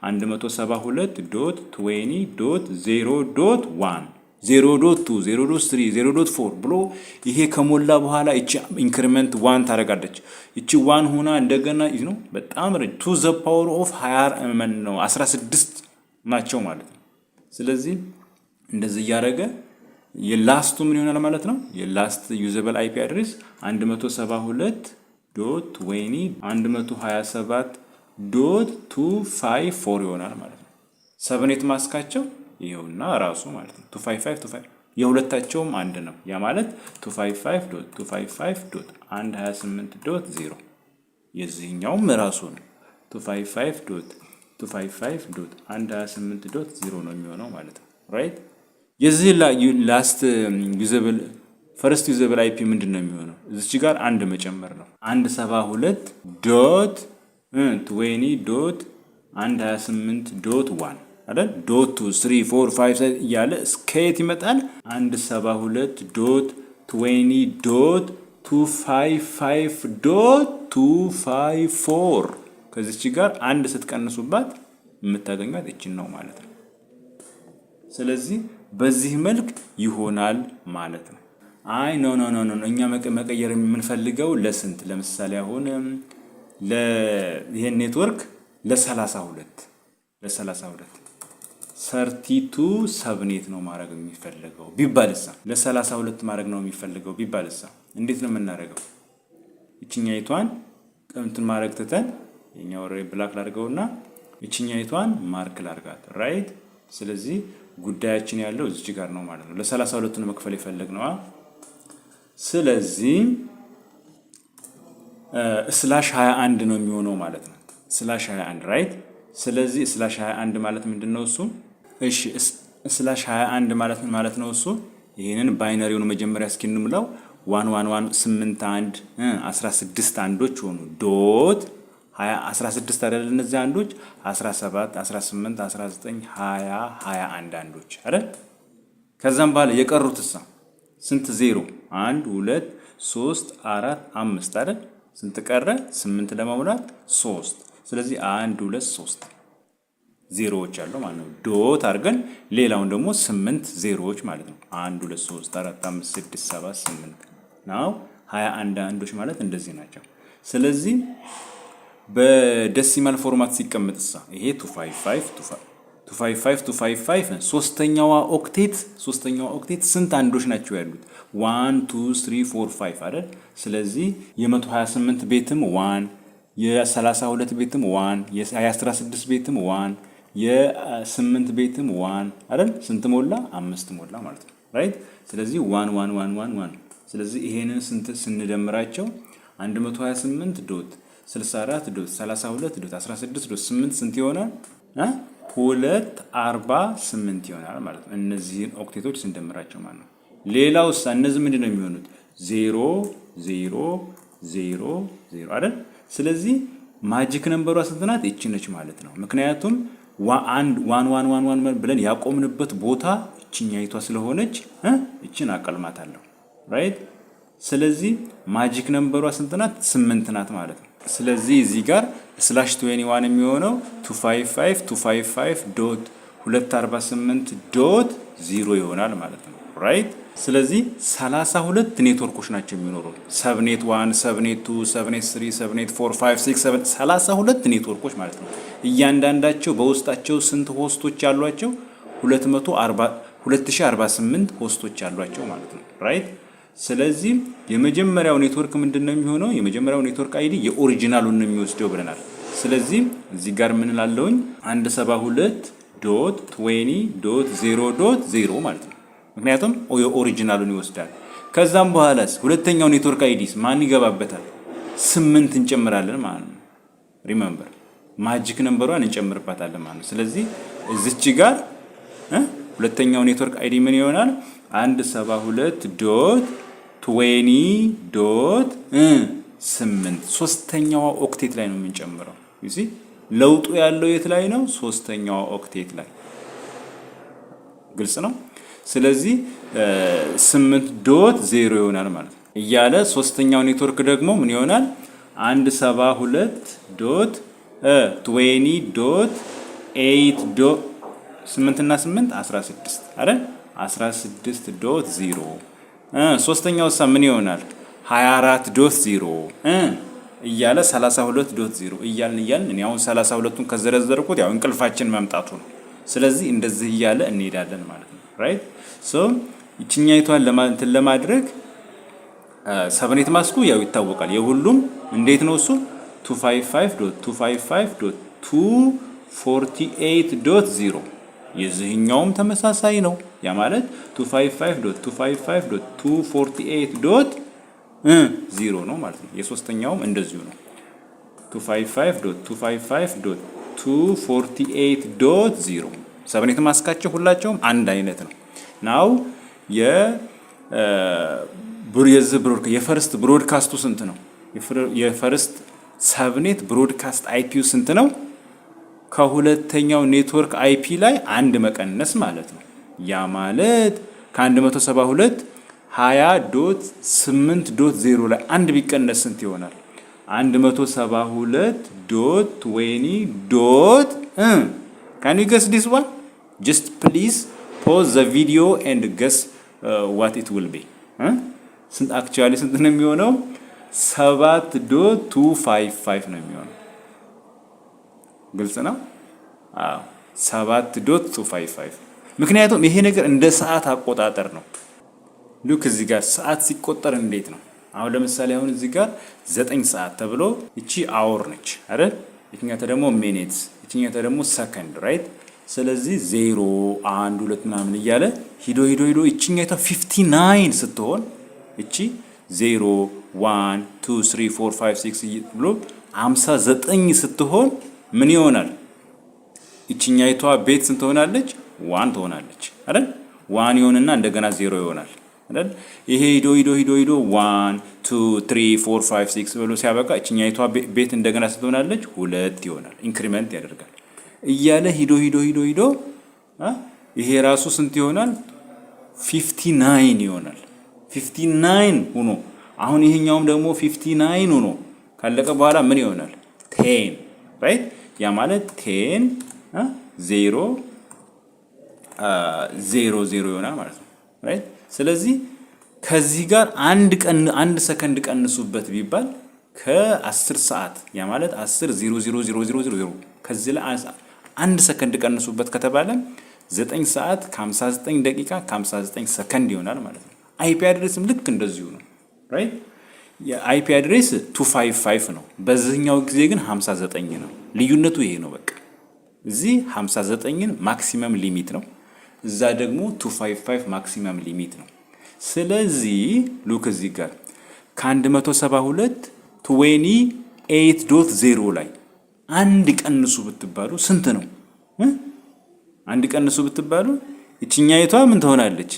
172.20.0.1 0.2 0.3 0.4 ብሎ ይሄ ከሞላ በኋላ እቺ ኢንክሪመንት 1 ታደርጋለች። እቺ 1 ሆና እንደገና ነው በጣም to the power of 16 ናቸው ማለት ነው። ስለዚህ እንደዚህ ያደረገ የላስቱ ምን ይሆናል ማለት ነው? የላስት ዩዘብል አይፒ አድሬስ 172.20.127.254 ይሆናል ማለት ነው። ሰብኔት ማስካቸው ይሄውና ራሱ ማለት ነው 255 የሁለታቸውም አንድ ነው። ያ ማለት 255.255.128.0 የዚህኛውም ራሱ ነው 255.255.128.0 ነው የሚሆነው ማለት ነው። ራይት? የዚህ ላስት ዩዘብል ፈርስት ዩዘብል አይፒ ምንድነው የሚሆነው? እዚች ጋር አንድ መጨመር ነው። 172.20.128.1 አይደል? ዶት 2 3 4 5 እያለ እስከ የት ይመጣል? 172.255.254 ከዚች ጋር አንድ ስትቀንሱባት የምታገኙት እቺን ነው ማለት ነው። ስለዚህ በዚህ መልክ ይሆናል ማለት ነው። አይ ኖ እኛ መቀየር የምንፈልገው ለስንት? ለምሳሌ አሁን ይሄን ኔትወርክ ለ32 32 ሰብኔት ነው ማድረግ የሚፈልገው ቢባልሳ፣ ለ32 ማድረግ ነው የሚፈልገው ቢባልሳ እንዴት ነው የምናደርገው? እቺኛይቷን እንትን ማድረግ ትተን የኛው ብላክ ላድርገውና እቺኛይቷን ማርክ ላድርጋት ራይት። ስለዚህ ጉዳያችን ያለው እዚህ ጋር ነው ማለት ነው። ለ32 ነው መክፈል የፈለግነው። ስለዚህ /21 ነው የሚሆነው ማለት ነው። /21 ራይት። ስለዚህ /21 ማለት ምንድነው እሱ? እሺ /21 ማለት ምን ማለት ነው እሱ? ይሄንን ባይነሪውን መጀመሪያ እስኪ እንምላው 11181 16 አንዶች ሆኑ ዶት 16 አይደል? እነዚህ አንዶች 17 18 19 20 21 አንዶች አይደል? ከዛም በኋላ የቀሩትሳ ስንት? 0 1 2 3 4 5 አይደል? ስንት ቀረ? 8 ለመሙላት 3። ስለዚህ 1 2 3 ዜሮዎች አሉ ማለት ነው። ዶት አድርገን ሌላውን ደግሞ 8 ዜሮዎች ማለት ነው። 1 2 3 4 5 6 7 8 ነው 21 አንዶች ማለት እንደዚህ ናቸው። ስለዚህ በዴሲማል ፎርማት ሲቀመጥሳ ይሄ 255 ሶስተኛው ኦክቴት ስንት አንዶች ናቸው ያሉት? 1 2 3 4 5 አይደል? ስለዚህ የ128 ቤትም 1 የ32 ቤትም 1 የ16 ቤትም 1 የ8 ቤትም 1 አይደል? ስንት ሞላ? 5 ሞላ ማለት ነው ራይት። ስለዚህ 1 1 1 1 1 ስለዚህ ይሄንን ስንት ስንደምራቸው 128 ዶት 64 ዶት 32 ዶት 16 ዶት 8 ስንት ይሆናል? 248 ይሆናል ማለት ነው። እነዚህን ኦክቴቶች ስንደምራቸው ማለት ነው። ሌላውስ እነዚህ ምንድነው የሚሆኑት? 0 0 0 0 አይደል? ስለዚህ ማጂክ ነምበሯ ስንት ናት? እቺ ነች ማለት ነው። ምክንያቱም 1 1 1 1 ብለን ያቆምንበት ቦታ እቺኛይቷ ስለሆነች እቺን አቀልማታለሁ ራይት። ስለዚህ ማጂክ ነምበሯ ስንት ናት? 8 ናት ማለት ነው። ስለዚህ እዚህ ጋር /21 የሚሆነው 255.248.0 ይሆናል ማለት ነው ራይት። ስለዚህ 32 ኔትወርኮች ናቸው የሚኖሩ ሰብኔት 1 ሰብኔት 2 ሰብኔት 3 ሰብኔት 4 5 6 7 32 ኔትወርኮች ማለት ነው። እያንዳንዳቸው በውስጣቸው ስንት ሆስቶች ያሏቸው? 2048 ሆስቶች ያሏቸው ማለት ነው ራይት። ስለዚህ የመጀመሪያው ኔትወርክ ምንድነው የሚሆነው? የመጀመሪያው ኔትወርክ አይዲ የኦሪጂናሉን ነው የሚወስደው ብለናል። ስለዚህ እዚህ ጋር ምን ላለውኝ 172.20.0.0 ማለት ነው። ምክንያቱም የኦሪጂናሉን ይወስዳል። ከዛም በኋላስ ሁለተኛው ኔትወርክ አይዲስ ማን ይገባበታል? 8 እንጨምራለን ማለት ነው። ሪሜምበር ማጂክ ነምበሯን እንጨምርባታለን ማለት ነው። ስለዚህ እዚች ጋር ሁለተኛው ኔትወርክ አይዲ ምን ይሆናል? 172.20.8 ሶስተኛዋ ኦክቴት ላይ ነው የምንጨምረው። እሺ ለውጡ ያለው የት ላይ ነው? ሶስተኛዋ ኦክቴት ላይ። ግልጽ ነው። ስለዚህ 8.0 ይሆናል ማለት ነው እያለ ሶስተኛው ኔትወርክ ደግሞ ምን ይሆናል? 172.20.8 8 እና 8 16 አይደል? 16.0 ሶስተኛው ምን ይሆናል? 24.0 እያለ 32.0 እያልን እኔ አሁን 32ቱን ከዘረዘርኩት ያው እንቅልፋችን መምጣቱ ነው። ስለዚህ እንደዚህ እያለ እንሄዳለን ማለት ነው ራይት። ሶ እቺኛይቷን ለማድረግ ሰብኔት ማስኩ ያው ይታወቃል የሁሉም እንዴት ነው እሱ 255.255.248.0 የዚህኛውም ተመሳሳይ ነው። ያ ማለት 255.255.248.0 ነው ማለት ነው። የሶስተኛውም እንደዚሁ ነው 255.255.248.0 ሰብኔት ማስካቸው ሁላቸውም አንድ አይነት ነው። ናው የፈርስት ብሮድካስቱ ስንት ነው? የፈርስት ሰብኔት ብሮድካስት አይፒው ስንት ነው? ከሁለተኛው ኔትወርክ አይፒ ላይ አንድ መቀነስ ማለት ነው። ያ ማለት ከ172 20.8.0 ላይ አንድ ቢቀነስ ስንት ይሆናል? 172.20. Can you guess this one? Just please pause the video and guess what it will be. ስንት አክቹአሊ ስንት ነው የሚሆነው? 7.255 ነው የሚሆነው። ግልጽ ነው? አዎ 7.255። ምክንያቱም ይሄ ነገር እንደ ሰዓት አቆጣጠር ነው። ሉክ እዚህ ጋር ሰዓት ሲቆጠር እንዴት ነው? አሁን ለምሳሌ አሁን እዚህ ጋር 9 ሰዓት ተብሎ እቺ አወር ነች አይደል? እቺኛታ ደግሞ ሚኒትስ፣ እቺኛታ ደግሞ ሰከንድ ራይት። ስለዚህ 0 1 2 ምናምን እያለ ሂዶ እቺኛታ 59 ስትሆን እቺ 0 1 2 3 4 5 6 ብሎ 59 ስትሆን ምን ይሆናል? እቺኛይቷ ቤት ስንት ትሆናለች? 1 ትሆናለች አይደል? 1 ይሆንና እንደገና 0 ይሆናል አይደል? ይሄ ሂዶ 1 2 3 4 5 6 ብሎ ሲያበቃ እቺኛይቷ ቤት እንደገና ስንት ትሆናለች? 2 ይሆናል። ኢንክሪመንት ያደርጋል እያለ ሂዶ ይሄ ራሱ ስንት ይሆናል? 59 ይሆናል። 59 ሆኖ አሁን ይሄኛውም ደግሞ 59 ሆኖ ካለቀ በኋላ ምን ይሆናል? 10 ራይት። ያ ማለት 10 0 0 ይሆናል ማለት ነው ራይት። ስለዚህ ከዚህ ጋር አንድ ሰከንድ ቀንሱበት ቢባል ከ10 ሰዓት ያ ማለት 10 0 ከዚህ ላይ አንድ ሰከንድ ቀንሱበት ከተባለ 9 ሰዓት ከ59 ደቂቃ ከ59 ሰከንድ ይሆናል ማለት ነው። አይፒ አድሬስም ልክ እንደዚሁ ነው ራይት። የአይፒ አድሬስ 255 ነው። በዚህኛው ጊዜ ግን 59 ነው። ልዩነቱ ይሄ ነው በቃ። እዚህ 59ን ማክሲመም ሊሚት ነው፣ እዛ ደግሞ 255 ማክሲመም ሊሚት ነው። ስለዚህ ሉክ እዚህ ጋር ከ172 28.0 ላይ አንድ ቀንሱ ብትባሉ ስንት ነው? አንድ ቀንሱ ብትባሉ እቺኛይቷ ምን ትሆናለች?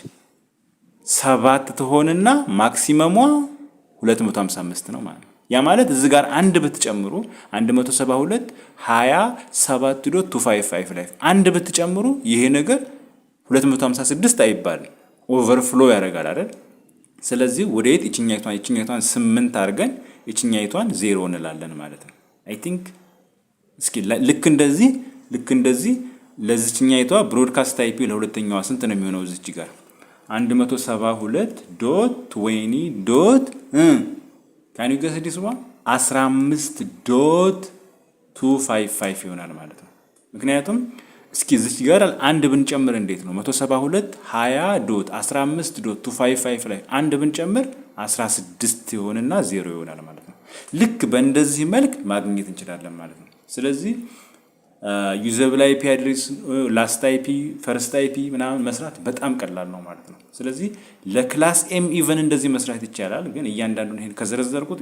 7 ትሆንና ማክሲመሟ 255 ነው ማለት ነው። ያ ማለት እዚህ ጋር አንድ ብትጨምሩ 172 27.255 ላይ አንድ ብትጨምሩ ይሄ ነገር 256 አይባልም፣ ኦቨርፍሎ ያደርጋል አይደል? ስለዚህ ወዴት እቺኛይቷን 8 አድርገን እቺኛይቷን 0 እንላለን ማለት ነው። አይ ቲንክ እስኪ ልክ እንደዚህ ለዚህኛይቷ ብሮድካስት አይፒ ለሁለተኛዋ ስንት ነው የሚሆነው? እዚች ጋር 172.20. ካን ዩ ገስ ዲስ ዋን 15.255 ይሆናል ማለት ነው። ምክንያቱም እስኪ እዚች ጋር አንድ ብንጨምር እንዴት ነው? 172 20.15.255 ላይ አንድ ብንጨምር 16 ይሆንና 0 ይሆናል ማለት ነው። ልክ በእንደዚህ መልክ ማግኘት እንችላለን ማለት ነው። ስለዚህ ዩዘብል አይፒ አድሬስ፣ ላስት አይፒ፣ ፈርስት አይፒ ምናምን መስራት በጣም ቀላል ነው ማለት ነው። ስለዚህ ለክላስ ኤም ኢቨን እንደዚህ መስራት ይቻላል። ግን እያንዳንዱን ይሄን ከዘረዘርኩት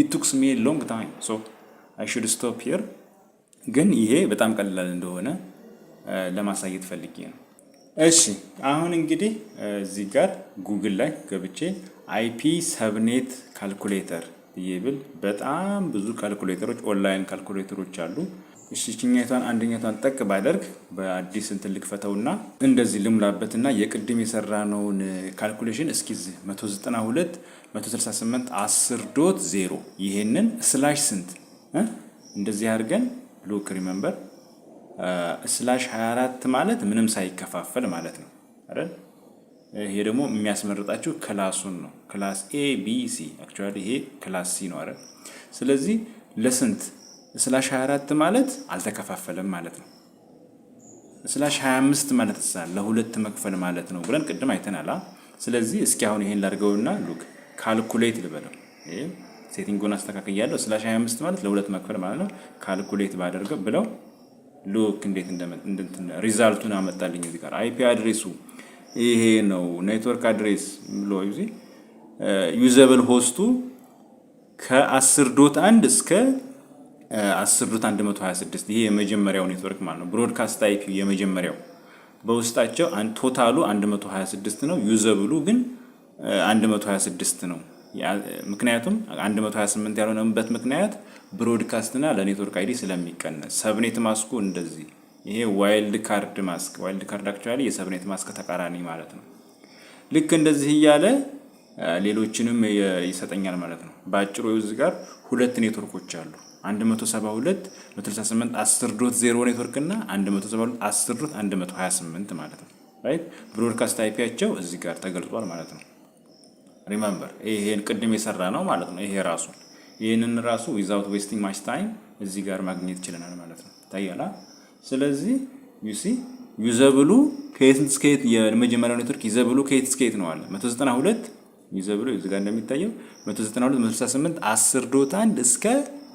it took me a long time so I should stop here። ግን ይሄ በጣም ቀላል እንደሆነ ለማሳየት ፈልጌ ነው። እሺ አሁን እንግዲህ እዚህ ጋር ጉግል ላይ ገብቼ አይፒ ሰብኔት ካልኩሌተር ይብል በጣም ብዙ ካልኩሌተሮች ኦንላይን ካልኩሌተሮች አሉ። እሺ እቺኛይቷን አንደኛቷን ጠቅ ባደርግ በአዲስ እንትን ልክፈተውና እንደዚህ ልሙላበትና የቅድም የሰራነውን ካልኩሌሽን እስኪ 192 168 10.0 ይሄንን ስላሽ ስንት እንደዚህ አድርገን ሉክ ሪሜምበር ስላሽ 24 ማለት ምንም ሳይከፋፈል ማለት ነው አይደል? ይሄ ደግሞ የሚያስመርጣችሁ ክላሱን ነው። ክላስ ኤ ቢ ሲ አክቹአሊ ይሄ ክላስ ሲ ነው አይደል? ስለዚህ ለስንት ስላሽ 24 ማለት አልተከፋፈለም ማለት ነው። ስላሽ 25 ማለት ለሁለት መክፈል ማለት ነው ብለን ቅድም አይተናል። ስለዚህ እስኪ አሁን ይሄን ላድርገውና ሉክ ካልኩሌት ልበለው። ይሄ ሴቲንጉን አስተካክያለሁ። ስላሽ 25 ማለት ለሁለት መክፈል ማለት ነው። ካልኩሌት ባደርገው ብለው ሉክ እንዴት እንደምን ሪዛልቱን አመጣልኝ። እዚህ ጋር አይፒ አድሬሱ ይሄ ነው። ኔትወርክ አድሬስ ብሎ ዩዘብል ሆስቱ ከ10.1 እስከ 10.126 ይሄ የመጀመሪያው ኔትወርክ ማለት ነው። ብሮድካስት አይፒ የመጀመሪያው በውስጣቸው ቶታሉ 126 ነው። ዩዘብሉ ግን 126 ነው። ምክንያቱም 128 ያልሆነበት ምክንያት ብሮድካስትና ለኔትወርክ አይዲ ስለሚቀነስ ሰብኔት ማስኩ እንደዚህ ይሄ ዋይልድ ካርድ ማስክ አክቹአሊ የሰብኔት ማስክ ተቃራኒ ማለት ነው። ልክ እንደዚህ እያለ ሌሎችንም ይሰጠኛል ማለት ነው። በአጭሩ እዚህ ጋር ሁለት ኔትወርኮች አሉ 172.168.10.0 ኔትወርክ እና 172.10.128 ማለት ነው። ራይት ብሮድካስት አይፒያቸው እዚህ ጋር ተገልጿል ማለት ነው። ሪሜምበር ይሄን ቅድም የሰራ ነው ማለት ነው። ይሄ ራሱ ይሄንን ራሱ ዊዛውት ዌስቲንግ ማች ታይም እዚህ ጋር ማግኘት ይችላል ማለት ነው። ታያላ። ስለዚህ ዩሲ ዩዘብሉ ከየት እስከ የት የመጀመሪያው ኔትወርክ ዩዘብሉ ከየት እስከ የት ነው አለ 192 ዩዘብሉ እዚህ ጋር እንደሚታየው 192.168.10.1 እስከ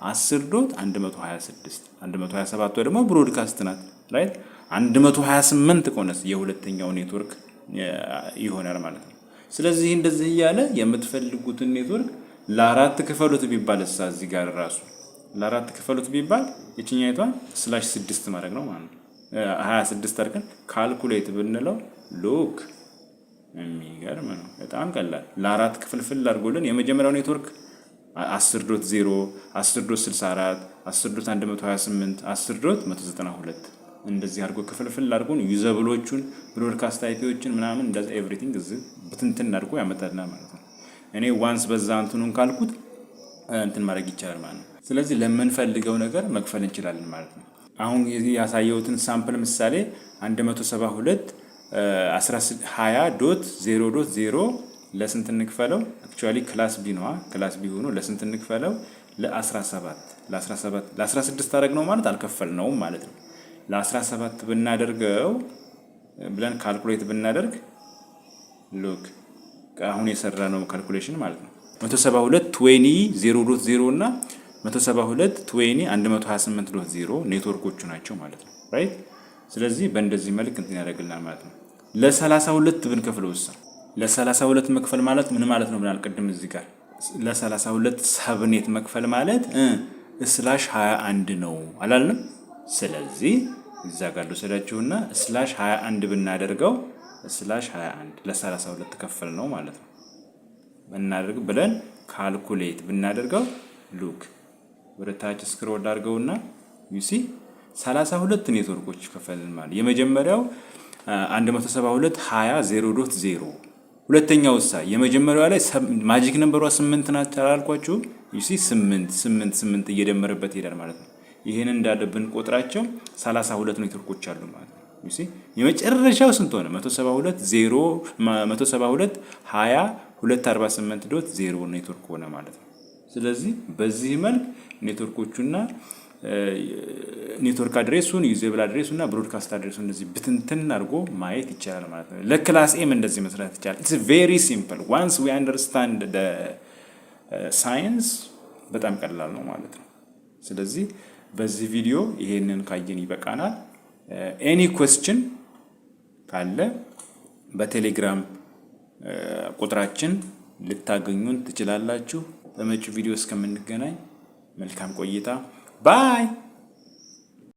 10.126 127 ወይ ደግሞ ብሮድካስት ናት ራይት 128 ከሆነስ የሁለተኛው ኔትወርክ ይሆናል ማለት ነው። ስለዚህ እንደዚህ እያለ የምትፈልጉትን ኔትወርክ ለአራት ክፈሉት ቢባል እዚህ ጋር ራሱ ለአራት ክፈሉት ቢባል የትኛይቷን /6 ማድረግ ነው ማለት ነው። 26 አድርገን ካልኩሌት ብንለው ሉክ የሚገርም ነው። በጣም ቀላል ለአራት ክፍልፍል አድርጎልን የመጀመሪያው ኔትወርክ 10.0 10.64 10.128 10.192 እንደዚህ አድርጎ ክፍልፍል አድርጎን ዩዘብሎቹን ብሮድካስት አይፒዎችን ምናምን እንደዛ ኤቭሪቲንግ እዚህ ብትንትን አድርጎ ያመጣልናል ማለት ነው። እኔ ዋንስ በዛ እንትኑን ካልኩት እንትን ማድረግ ይቻላል ማለት ነው። ስለዚህ ለምንፈልገው ነገር መክፈል እንችላለን ማለት ነው። አሁን ያሳየሁትን ሳምፕል ምሳሌ 172.20.0.0 ለስንት እንክፈለው? አክቹአሊ ክላስ ቢ ነው። ክላስ ቢ ሆኖ ለስንት እንክፈለው? ለ16 አደረግ ነው ማለት አልከፈልነውም ማለት ነው። ለ17 ብናደርገው ብለን ካልኩሌት ብናደርግ ሉክ አሁን የሰራነው ካልኩሌሽን ማለት ነው 172.20.0.0 እና 172.20.128.0 ኔትወርኮቹ ናቸው ማለት ነው ራይት። ስለዚህ በእንደዚህ መልክ እንትን ያደርግልናል ማለት ነው። ለ32 ብንከፍለው ለ32 መክፈል ማለት ምን ማለት ነው ብናል ቅድም እዚህ ጋር ለ32 ሰብኔት መክፈል ማለት /21 ነው አላልንም? ስለዚህ እዛ ጋር ልወስዳችሁና /21 ብናደርገው /21 ለ32 ከፈል ነው ማለት ነው ብናደርግ ብለን ካልኩሌት ብናደርገው ሉክ ወደ ታች ስክሮል አድርገውና ዩሲ 32 ኔትወርኮች ከፈልን ማለት የመጀመሪያው 172.20.0.0 ሁለተኛው የመጀመሪያው ላይ ማጂክ ነምበሯ 8 ናት አላልኳችሁ? ዩሲ 8 እየደመረበት ይሄዳል ማለት ነው። ይሄን እንዳለብን ቆጥራቸው 32 ኔትወርኮች አሉ ማለት ነው። ዩሲ የመጨረሻው ስንት ሆነ? 172.20.248.0 ኔትወርክ ሆነ ማለት ነው። ስለዚህ በዚህ መልክ ኔትወርኮቹና ኔትወርክ አድሬሱን ዩዘብል አድሬሱና ብሮድካስት አድሬሱን እንደዚህ ብትንትን አድርጎ ማየት ይቻላል ማለት ነው። ለክላስ ኤም እንደዚህ መስራት ይቻላል። ኢትስ ቬሪ ሲምፕል ዋንስ ዊ አንደርስታንድ ዘ ሳይንስ በጣም ቀላል ነው ማለት ነው። ስለዚህ በዚህ ቪዲዮ ይሄንን ካየን ይበቃናል። ኤኒ ኩዌስችን ካለ በቴሌግራም ቁጥራችን ልታገኙን ትችላላችሁ። በመጪው ቪዲዮ እስከምንገናኝ መልካም ቆይታ ባይ